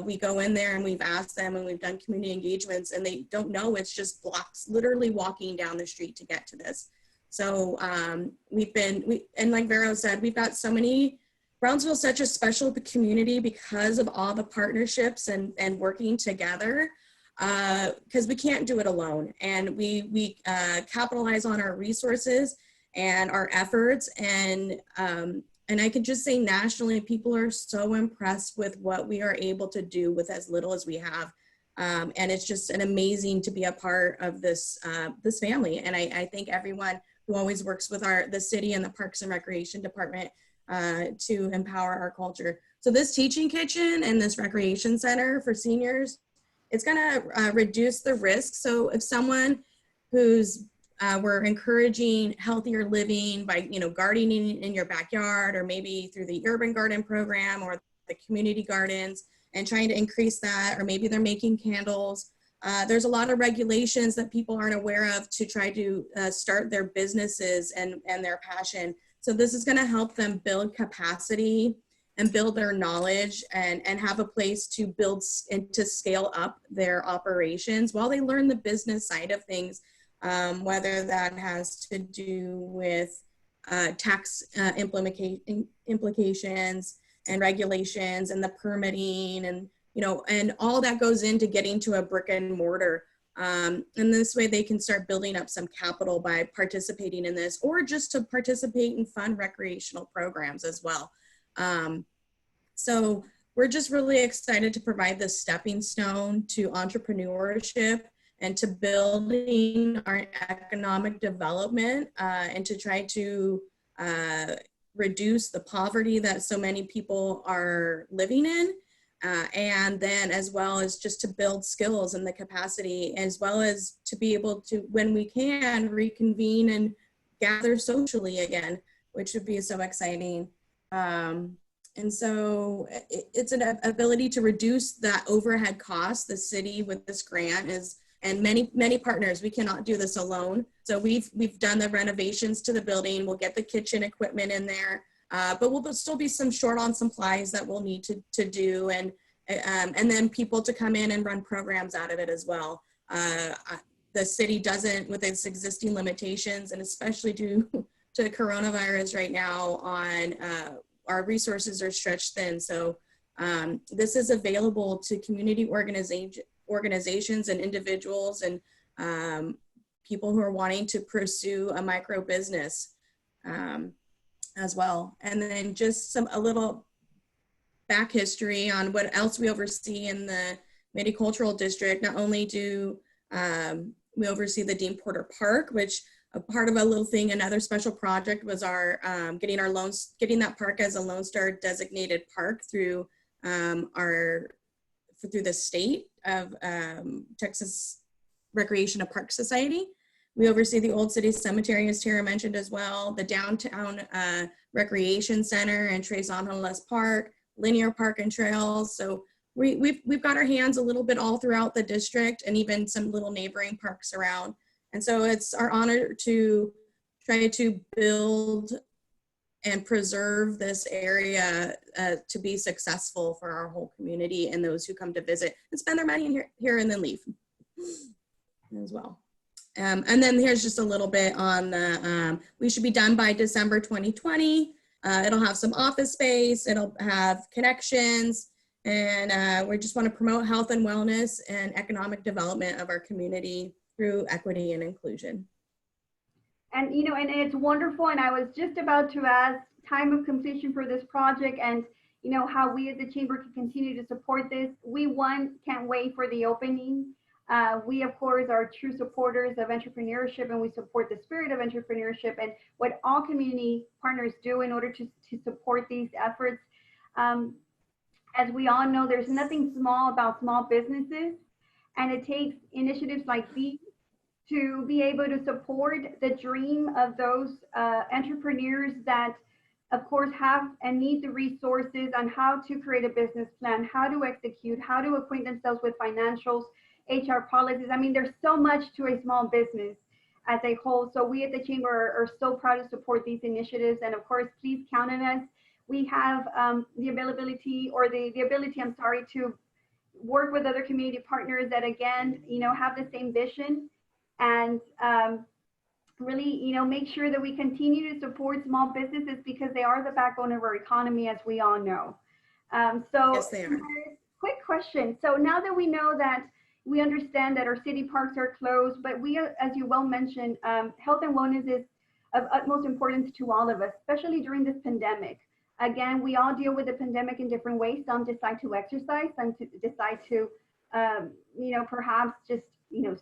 We go in there and we've asked them, and we've done community engagements, and they don't know it's just blocks, literally walking down the street to get to this. So and like Vero said, we've got so many, Brownsville is such a special community because of all the partnerships and working together, because we can't do it alone. And we capitalize on our resources and our efforts. And I can just say nationally, people are so impressed with what we are able to do with as little as we have. And it's just amazing to be a part of this family. And I thank everyone who always works with the city and the Parks and Recreation Department to empower our culture. So this teaching kitchen and this recreation center for seniors, it's gonna reduce the risk. So if someone we're encouraging healthier living by, gardening in your backyard, or maybe through the urban garden program or the community gardens, and trying to increase that, or maybe they're making candles. There's a lot of regulations that people aren't aware of to try to start their businesses and their passion. So this is gonna help them build capacity and build their knowledge and have a place to build and to scale up their operations while they learn the business side of things, whether that has to do with tax implications and regulations and the permitting and and all that goes into getting to a brick and mortar. And this way they can start building up some capital by participating in this, or just to participate in fun recreational programs as well. So we're just really excited to provide this stepping stone to entrepreneurship and to building our economic development, and to try to reduce the poverty that so many people are living in. And then as well as just to build skills and the capacity, as well as to be able to, when we can, reconvene and gather socially again, which would be so exciting. And so it's an ability to reduce that overhead cost. The city with this grant is, and many partners, we cannot do this alone. So we've done the renovations to the building. We'll get the kitchen equipment in there, but we'll still be some short on supplies that we'll need to do, and then people to come in and run programs out of it as well. The city doesn't, with its existing limitations, and especially due to coronavirus right now, on our resources are stretched thin. So this is available to community organizations and individuals and people who are wanting to pursue a micro business as well. And then just a little back history on what else we oversee in the Mitte Cultural District. Not only do we oversee the Dean Porter Park, which a part of a little thing, another special project was our getting that park as a Lone Star designated park through through the state of Texas Recreation and Park Society. We oversee the Old City Cemetery, as Tara mentioned as well, the Downtown Recreation Center and Tres Angeles Park, linear park and trails. So we've got our hands a little bit all throughout the district, and even some little neighboring parks around. And so it's our honor to try to build and preserve this area to be successful for our whole community and those who come to visit and spend their money here and then leave as well. And then here's just a little bit on the, we should be done by December 2020. It'll have some office space, it'll have connections, and we just want to promote health and wellness and economic development of our community through equity and inclusion. And and it's wonderful. And I was just about to ask time of completion for this project, and how we as the chamber can continue to support this. We can't wait for the opening. We of course are true supporters of entrepreneurship, and we support the spirit of entrepreneurship and what all community partners do in order to support these efforts. As we all know, there's nothing small about small businesses, and it takes initiatives like these to be able to support the dream of those entrepreneurs that, of course, have and need the resources on how to create a business plan, how to execute, how to acquaint themselves with financials, HR policies. I mean, there's so much to a small business as a whole. So we at the chamber are so proud to support these initiatives. And of course, please count on us. We have the ability, I'm sorry, to work with other community partners that, again, have the same vision, and really, make sure that we continue to support small businesses, because they are the backbone of our economy, as we all know. So yes, they are. Quick question. So now that we know that, we understand that our city parks are closed, but we, as you well mentioned, health and wellness is of utmost importance to all of us, especially during this pandemic. Again, we all deal with the pandemic in different ways. Some decide to exercise, some decide to, perhaps just,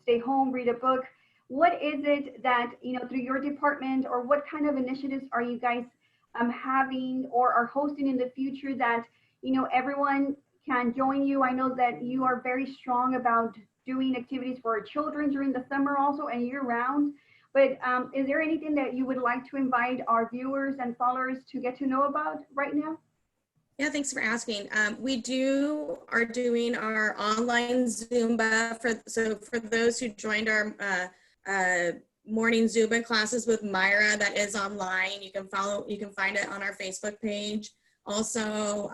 stay home, read a book. What is it that, through your department, or what kind of initiatives are you guys having or are hosting in the future that, everyone can join you? I know that you are very strong about doing activities for our children during the summer also and year round. But is there anything that you would like to invite our viewers and followers to get to know about right now? Yeah, thanks for asking. We are doing our online Zumba for those who joined our morning Zumba classes with Myra. That is online. You can find it on our Facebook page. Also,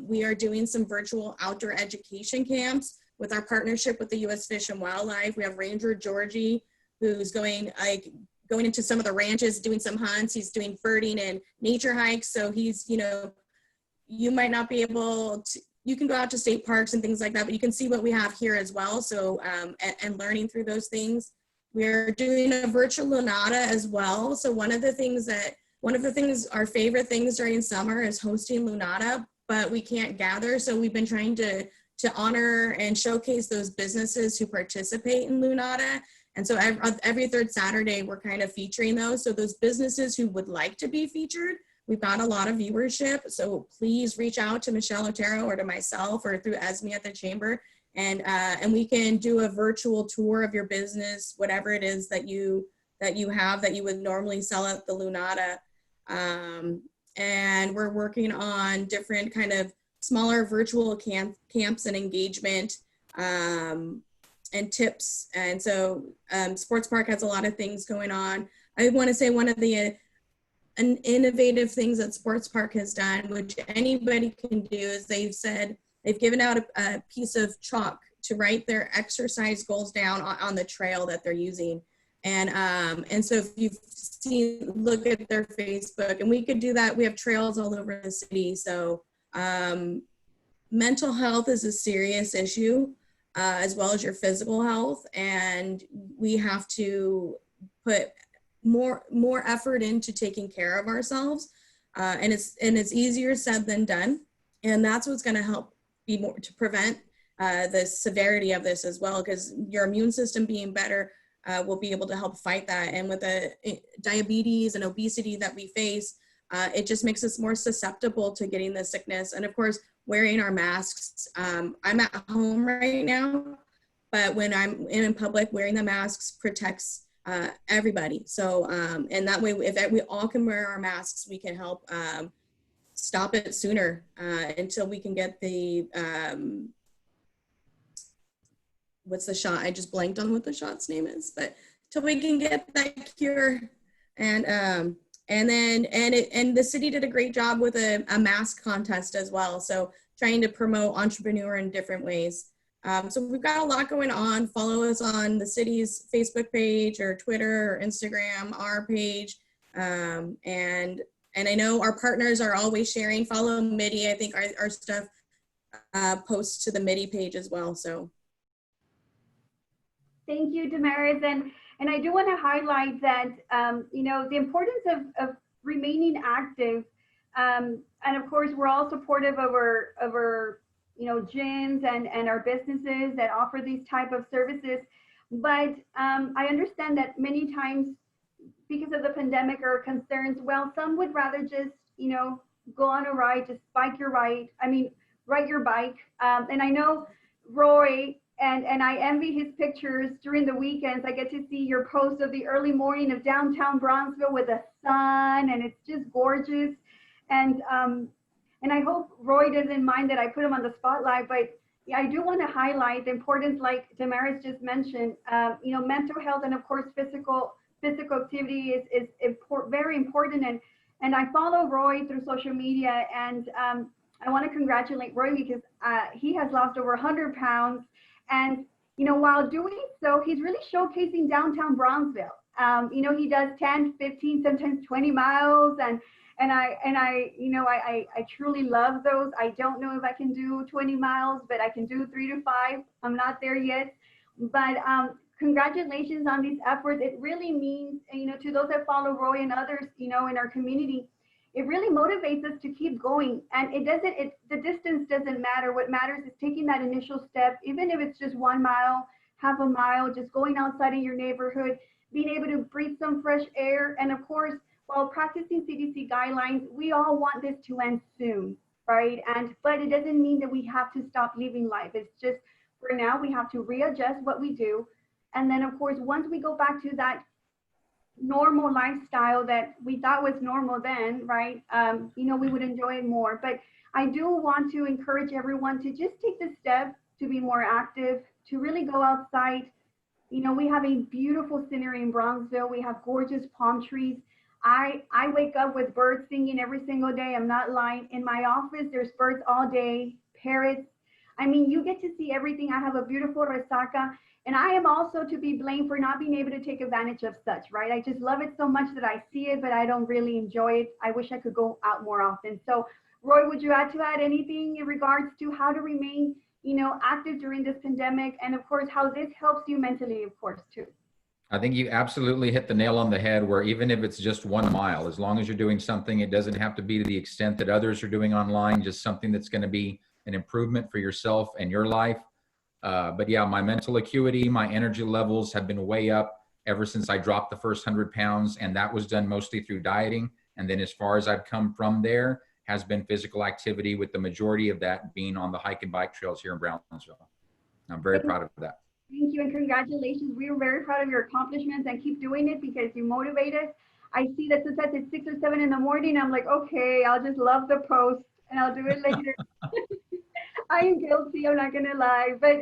we are doing some virtual outdoor education camps with our partnership with the U.S. Fish and Wildlife. We have Ranger Georgie, who's going into some of the ranches, doing some hunts. He's doing birding and nature hikes. So he's, you might not be able to, you can go out to state parks and things like that, but you can see what we have here as well. So, and learning through those things. We're doing a virtual Lunata as well. So one of the things, our favorite things during summer is hosting Lunata, but we can't gather. So we've been trying to honor and showcase those businesses who participate in Lunata. And so every third Saturday, we're kind of featuring those. So those businesses who would like to be featured, we've got a lot of viewership. So please reach out to Michelle Otero or to myself or through Esme at the Chamber. And we can do a virtual tour of your business, whatever it is that you that you have that you would normally sell at the Lunata. And we're working on different kind of smaller virtual camps and engagement and tips. And so Sports Park has a lot of things going on. I want to say one of the an innovative things that Sports Park has done, which anybody can do, is they've given out a piece of chalk to write their exercise goals down on the trail that they're using. And so if you've seen, look at their Facebook, and we could do that. We have trails all over the city. So mental health is a serious issue, as well as your physical health. And we have to put more effort into taking care of ourselves. And it's easier said than done. And that's what's going to help be more to prevent the severity of this as well, because your immune system being better will be able to help fight that. And with the diabetes and obesity that we face, it just makes us more susceptible to getting the sickness. And of course, wearing our masks. I'm at home right now, but when I'm in public, wearing the masks protects everybody. So, and that way, if we all can wear our masks, we can help stop it sooner until we can get the, what's the shot? I just blanked on what the shot's name is, but till we can get that cure. And the city did a great job with a mask contest as well. So trying to promote entrepreneur in different ways. So we've got a lot going on. Follow us on the city's Facebook page or Twitter or Instagram, our page. And I know our partners are always sharing. Follow Mitte. I think our stuff posts to the Mitte page as well. So. Thank you, Damaris. And I do want to highlight that, you know, the importance of remaining active. And of course, we're all supportive of our you know, gyms and our businesses that offer these type of services. But I understand that many times because of the pandemic or concerns, well, some would rather just, you know, go on a ride, just ride your bike. And I know Roy, and I envy his pictures during the weekends. I get to see your post of the early morning of downtown Brownsville with the sun, and it's just gorgeous. And I hope Roy doesn't mind that I put him on the spotlight, but yeah, I do want to highlight the importance, like Damaris just mentioned, you know, mental health and of course physical activity is very important. And I follow Roy through social media, and I want to congratulate Roy because he has lost over 100 pounds. And, you know, while doing so, he's really showcasing downtown Brownsville. You know, he does 10, 15, sometimes 20 miles. And I, you know, I truly love those. I don't know if I can do 20 miles, but I can do 3 to 5. I'm not there yet. But congratulations on these efforts. It really means, you know, to those that follow Roy and others, you know, in our community, it really motivates us to keep going. And the distance doesn't matter. What matters is taking that initial step, even if it's just 1 mile, half a mile, just going outside in your neighborhood, being able to breathe some fresh air. And of course, while practicing CDC guidelines, we all want this to end soon, right? But it doesn't mean that we have to stop living life. It's just for now, we have to readjust what we do. And then of course, once we go back to that normal lifestyle that we thought was normal then, right? You know, we would enjoy it more. But I do want to encourage everyone to just take the step to be more active, to really go outside. You know, we have a beautiful scenery in Brownsville. We have gorgeous palm trees. I wake up with birds singing every single day. I'm not lying. In my office, there's birds all day, parrots. I mean, you get to see everything. I have a beautiful resaca. And I am also to be blamed for not being able to take advantage of such, right? I just love it so much that I see it, but I don't really enjoy it. I wish I could go out more often. So Roy, would you add anything in regards to how to remain, you know, active during this pandemic? And of course, how this helps you mentally, of course, too. I think you absolutely hit the nail on the head, where even if it's just 1 mile, as long as you're doing something, it doesn't have to be to the extent that others are doing online, just something that's going to be an improvement for yourself and your life. But yeah, my mental acuity, my energy levels have been way up ever since I dropped the first 100 pounds. And that was done mostly through dieting. And then as far as I've come from there has been physical activity, with the majority of that being on the hike and bike trails here in Brownsville. I'm very proud of that. Thank you and congratulations. We are very proud of your accomplishments and keep doing it because you motivate us. I see that sometimes it's 6 or 7 in the morning. I'm like, okay, I'll just love the post and I'll do it later. I am guilty, I'm not gonna lie. But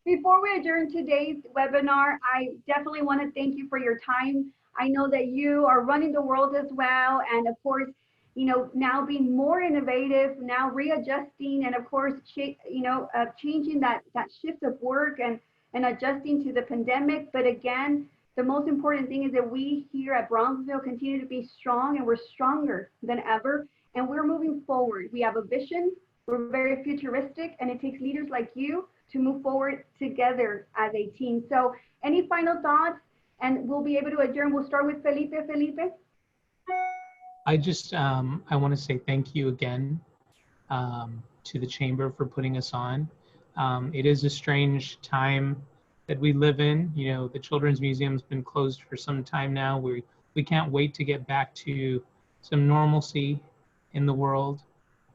before we adjourn today's webinar, I definitely want to thank you for your time. I know that you are running the world as well. And of course, you know, now being more innovative, now readjusting and of course, changing that shift of work and adjusting to the pandemic. But again, the most important thing is that we here at Brownsville continue to be strong and we're stronger than ever. And we're moving forward. We have a vision. We're very futuristic and it takes leaders like you to move forward together as a team. So any final thoughts? And we'll be able to adjourn. We'll start with Felipe. Felipe? I just, I want to say thank you again to the Chamber for putting us on. It is a strange time that we live in. You know, the Children's Museum's been closed for some time now. We can't wait to get back to some normalcy in the world.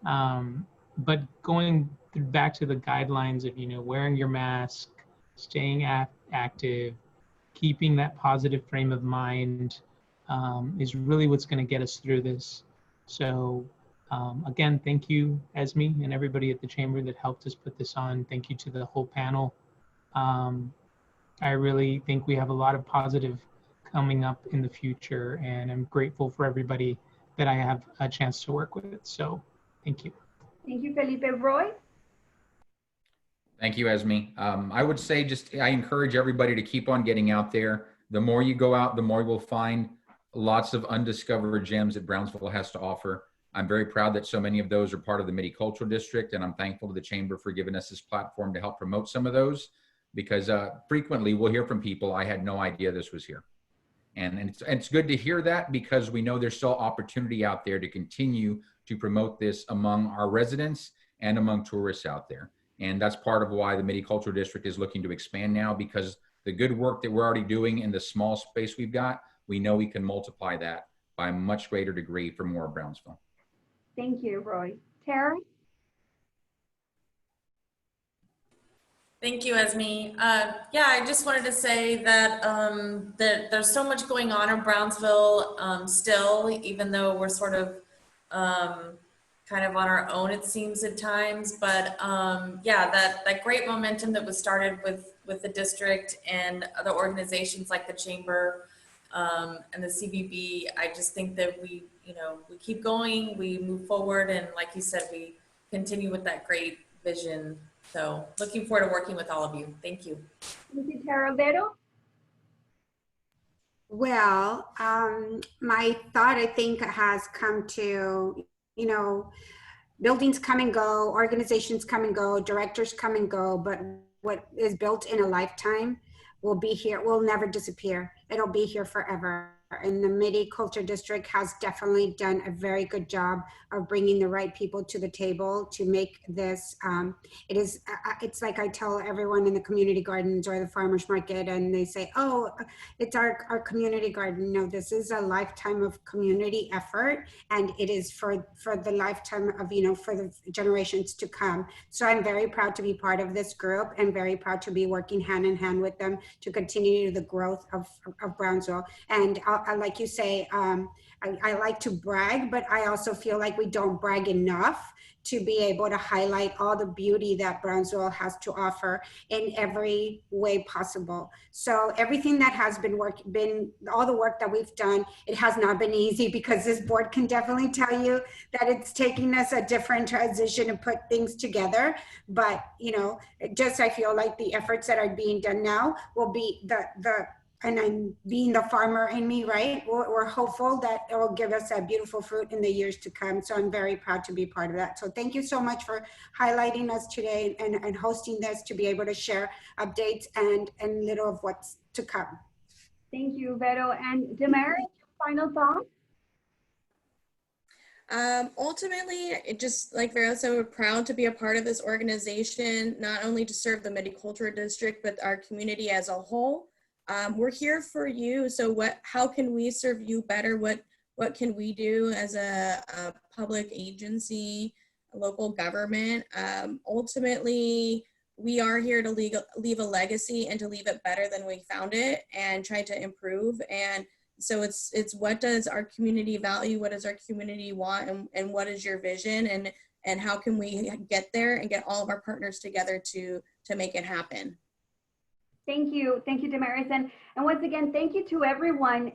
But going back to the guidelines of, you know, wearing your mask, staying active, keeping that positive frame of mind is really what's going to get us through this. So again, thank you, Esme, and everybody at the Chamber that helped us put this on. Thank you to the whole panel. I really think we have a lot of positive coming up in the future, and I'm grateful for everybody that I have a chance to work with. So thank you. Thank you, Felipe. Roy? Thank you, Esme. I would say I encourage everybody to keep on getting out there. The more you go out, the more you will find lots of undiscovered gems that Brownsville has to offer. I'm very proud that so many of those are part of the Mitte Cultural District, and I'm thankful to the Chamber for giving us this platform to help promote some of those, because frequently we'll hear from people, I had no idea this was here. And it's good to hear that, because we know there's still opportunity out there to continue to promote this among our residents and among tourists out there. And that's part of why the Mitte Cultural District is looking to expand now, because the good work that we're already doing in the small space we've got, we know we can multiply that by a much greater degree for more of Brownsville. Thank you, Roy. Tara? Thank you, Esme. Yeah, I just wanted to say that, that there's so much going on in Brownsville still, even though we're sort of kind of on our own, it seems at times. But yeah, that great momentum that was started with the district and other organizations like the Chamber and the CBB, I just think that we keep going, we move forward, and like you said, we continue with that great vision. So looking forward to working with all of you. Thank you. Thank you, Tara. Vero? Well, my thought, I think, has come to, you know, buildings come and go, organizations come and go, directors come and go, but what is built in a lifetime will be here, will never disappear. It'll be here forever. And the Mitte Cultural District has definitely done a very good job of bringing the right people to the table to make this, it's like I tell everyone in the community gardens or the farmers market, and they say, oh, it's our community garden. No, this is a lifetime of community effort, and it is for the lifetime of, for the generations to come. So I'm very proud to be part of this group and very proud to be working hand in hand with them to continue the growth of Brownsville. And like you say, I like to brag, but I also feel like we don't brag enough to be able to highlight all the beauty that Brownsville has to offer in every way possible. So everything that has been all the work that we've done, it has not been easy, because this board can definitely tell you that it's taking us a different transition to put things together. But, I feel like the efforts that are being done now will be and I'm being the farmer in me, right? We're hopeful that it will give us a beautiful fruit in the years to come. So I'm very proud to be part of that. So thank you so much for highlighting us today and hosting this to be able to share updates and little of what's to come. Thank you, Vero. And Damaris, final thoughts? Ultimately, just like Vero said, we're proud to be a part of this organization, not only to serve the Mitte Cultural District, but our community as a whole. We're here for you. So how can we serve you better? What can we do as a public agency, a local government? Ultimately, we are here to leave a legacy and to leave it better than we found it and try to improve. And so it's what does our community value, what does our community want, and what is your vision, and how can we get there and get all of our partners together to make it happen. Thank you, Damaris, and once again, thank you to everyone.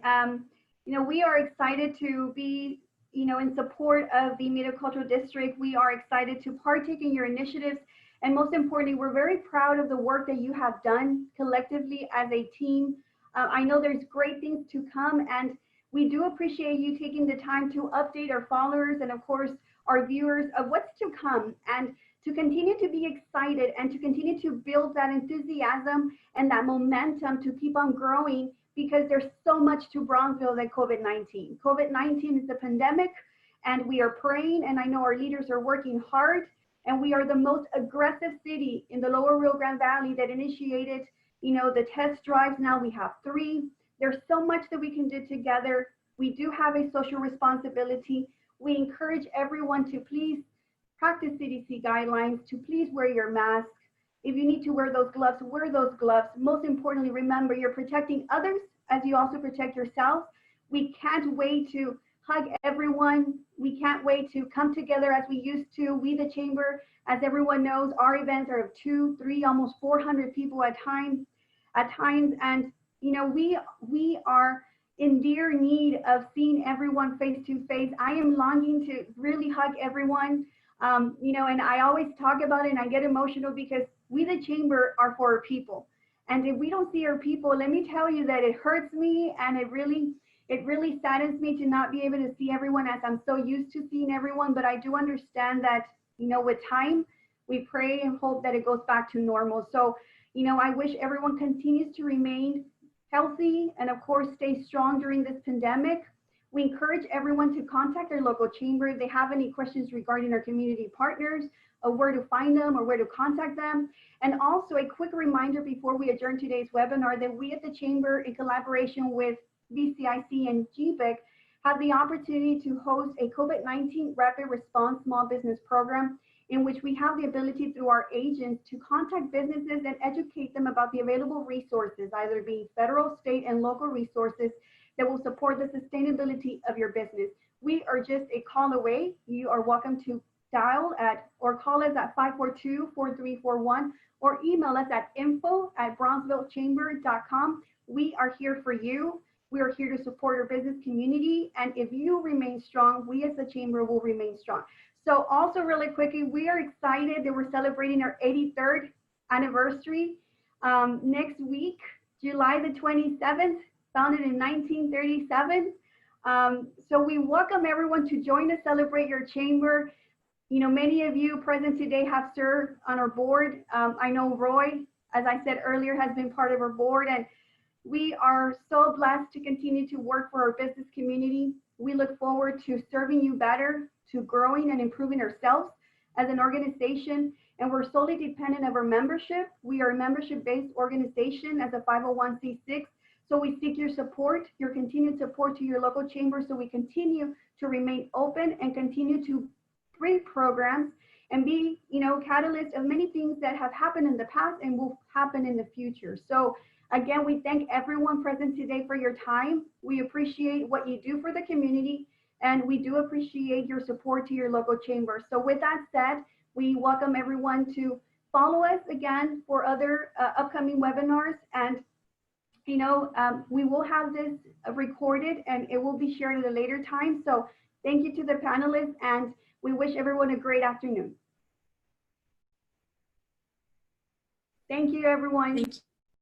You know, we are excited to be, you know, in support of the Mitte Cultural District. We are excited to partake in your initiatives, and most importantly, we're very proud of the work that you have done collectively as a team. I know there's great things to come, and we do appreciate you taking the time to update our followers and of course our viewers of what's to come, and to continue to be excited and to continue to build that enthusiasm and that momentum to keep on growing, because there's so much to Brownsville than COVID-19. COVID-19 is a pandemic, and we are praying, and I know our leaders are working hard, and we are the most aggressive city in the lower Rio Grande Valley that initiated, you know, the test drives. Now we have 3. There's so much that we can do together. We do have a social responsibility. We encourage everyone to please practice CDC guidelines, to please wear your mask. If you need to wear those gloves, wear those gloves. Most importantly, remember you're protecting others as you also protect yourself. We can't wait to hug everyone. We can't wait to come together as we used to. We, the Chamber, as everyone knows, our events are of 200, 300, almost 400 people at times. And you know, we are in dear need of seeing everyone face to face. I am longing to really hug everyone. You know, and I always talk about it and I get emotional because we, the Chamber, are for our people. And if we don't see our people, let me tell you that it hurts me, and it really saddens me to not be able to see everyone as I'm so used to seeing everyone. But I do understand that, you know, with time, we pray and hope that it goes back to normal. So, you know, I wish everyone continues to remain healthy and of course stay strong during this pandemic. We encourage everyone to contact their local chamber if they have any questions regarding our community partners, or where to find them or where to contact them. And also a quick reminder before we adjourn today's webinar that we at the Chamber, in collaboration with BCIC and GBIC, have the opportunity to host a COVID-19 Rapid Response Small Business Program, in which we have the ability through our agents to contact businesses and educate them about the available resources, either being federal, state, and local resources that will support the sustainability of your business. We are just a call away. You are welcome to dial at or call us at 542-4341 or email us at info@brownsvillechamber.com. We are here for you. We are here to support our business community. And if you remain strong, we as the Chamber will remain strong. So also really quickly, we are excited that we're celebrating our 83rd anniversary next week, July the 27th, founded in 1937. So we welcome everyone to join us, celebrate your Chamber. You know, many of you present today have served on our board. I know Roy, as I said earlier, has been part of our board, and we are so blessed to continue to work for our business community. We look forward to serving you better, to growing and improving ourselves as an organization, and we're solely dependent of our membership. We are a membership-based organization as a 501c6, so we seek your support, your continued support to your local chamber, so we continue to remain open and continue to bring programs and be, you know, catalyst of many things that have happened in the past and will happen in the future. So again, we thank everyone present today for your time. We appreciate what you do for the community, and we do appreciate your support to your local chamber. So with that said, we welcome everyone to follow us again for other upcoming webinars. And, you know, we will have this recorded and it will be shared at a later time. So thank you to the panelists, and we wish everyone a great afternoon. Thank you, everyone. Thank you.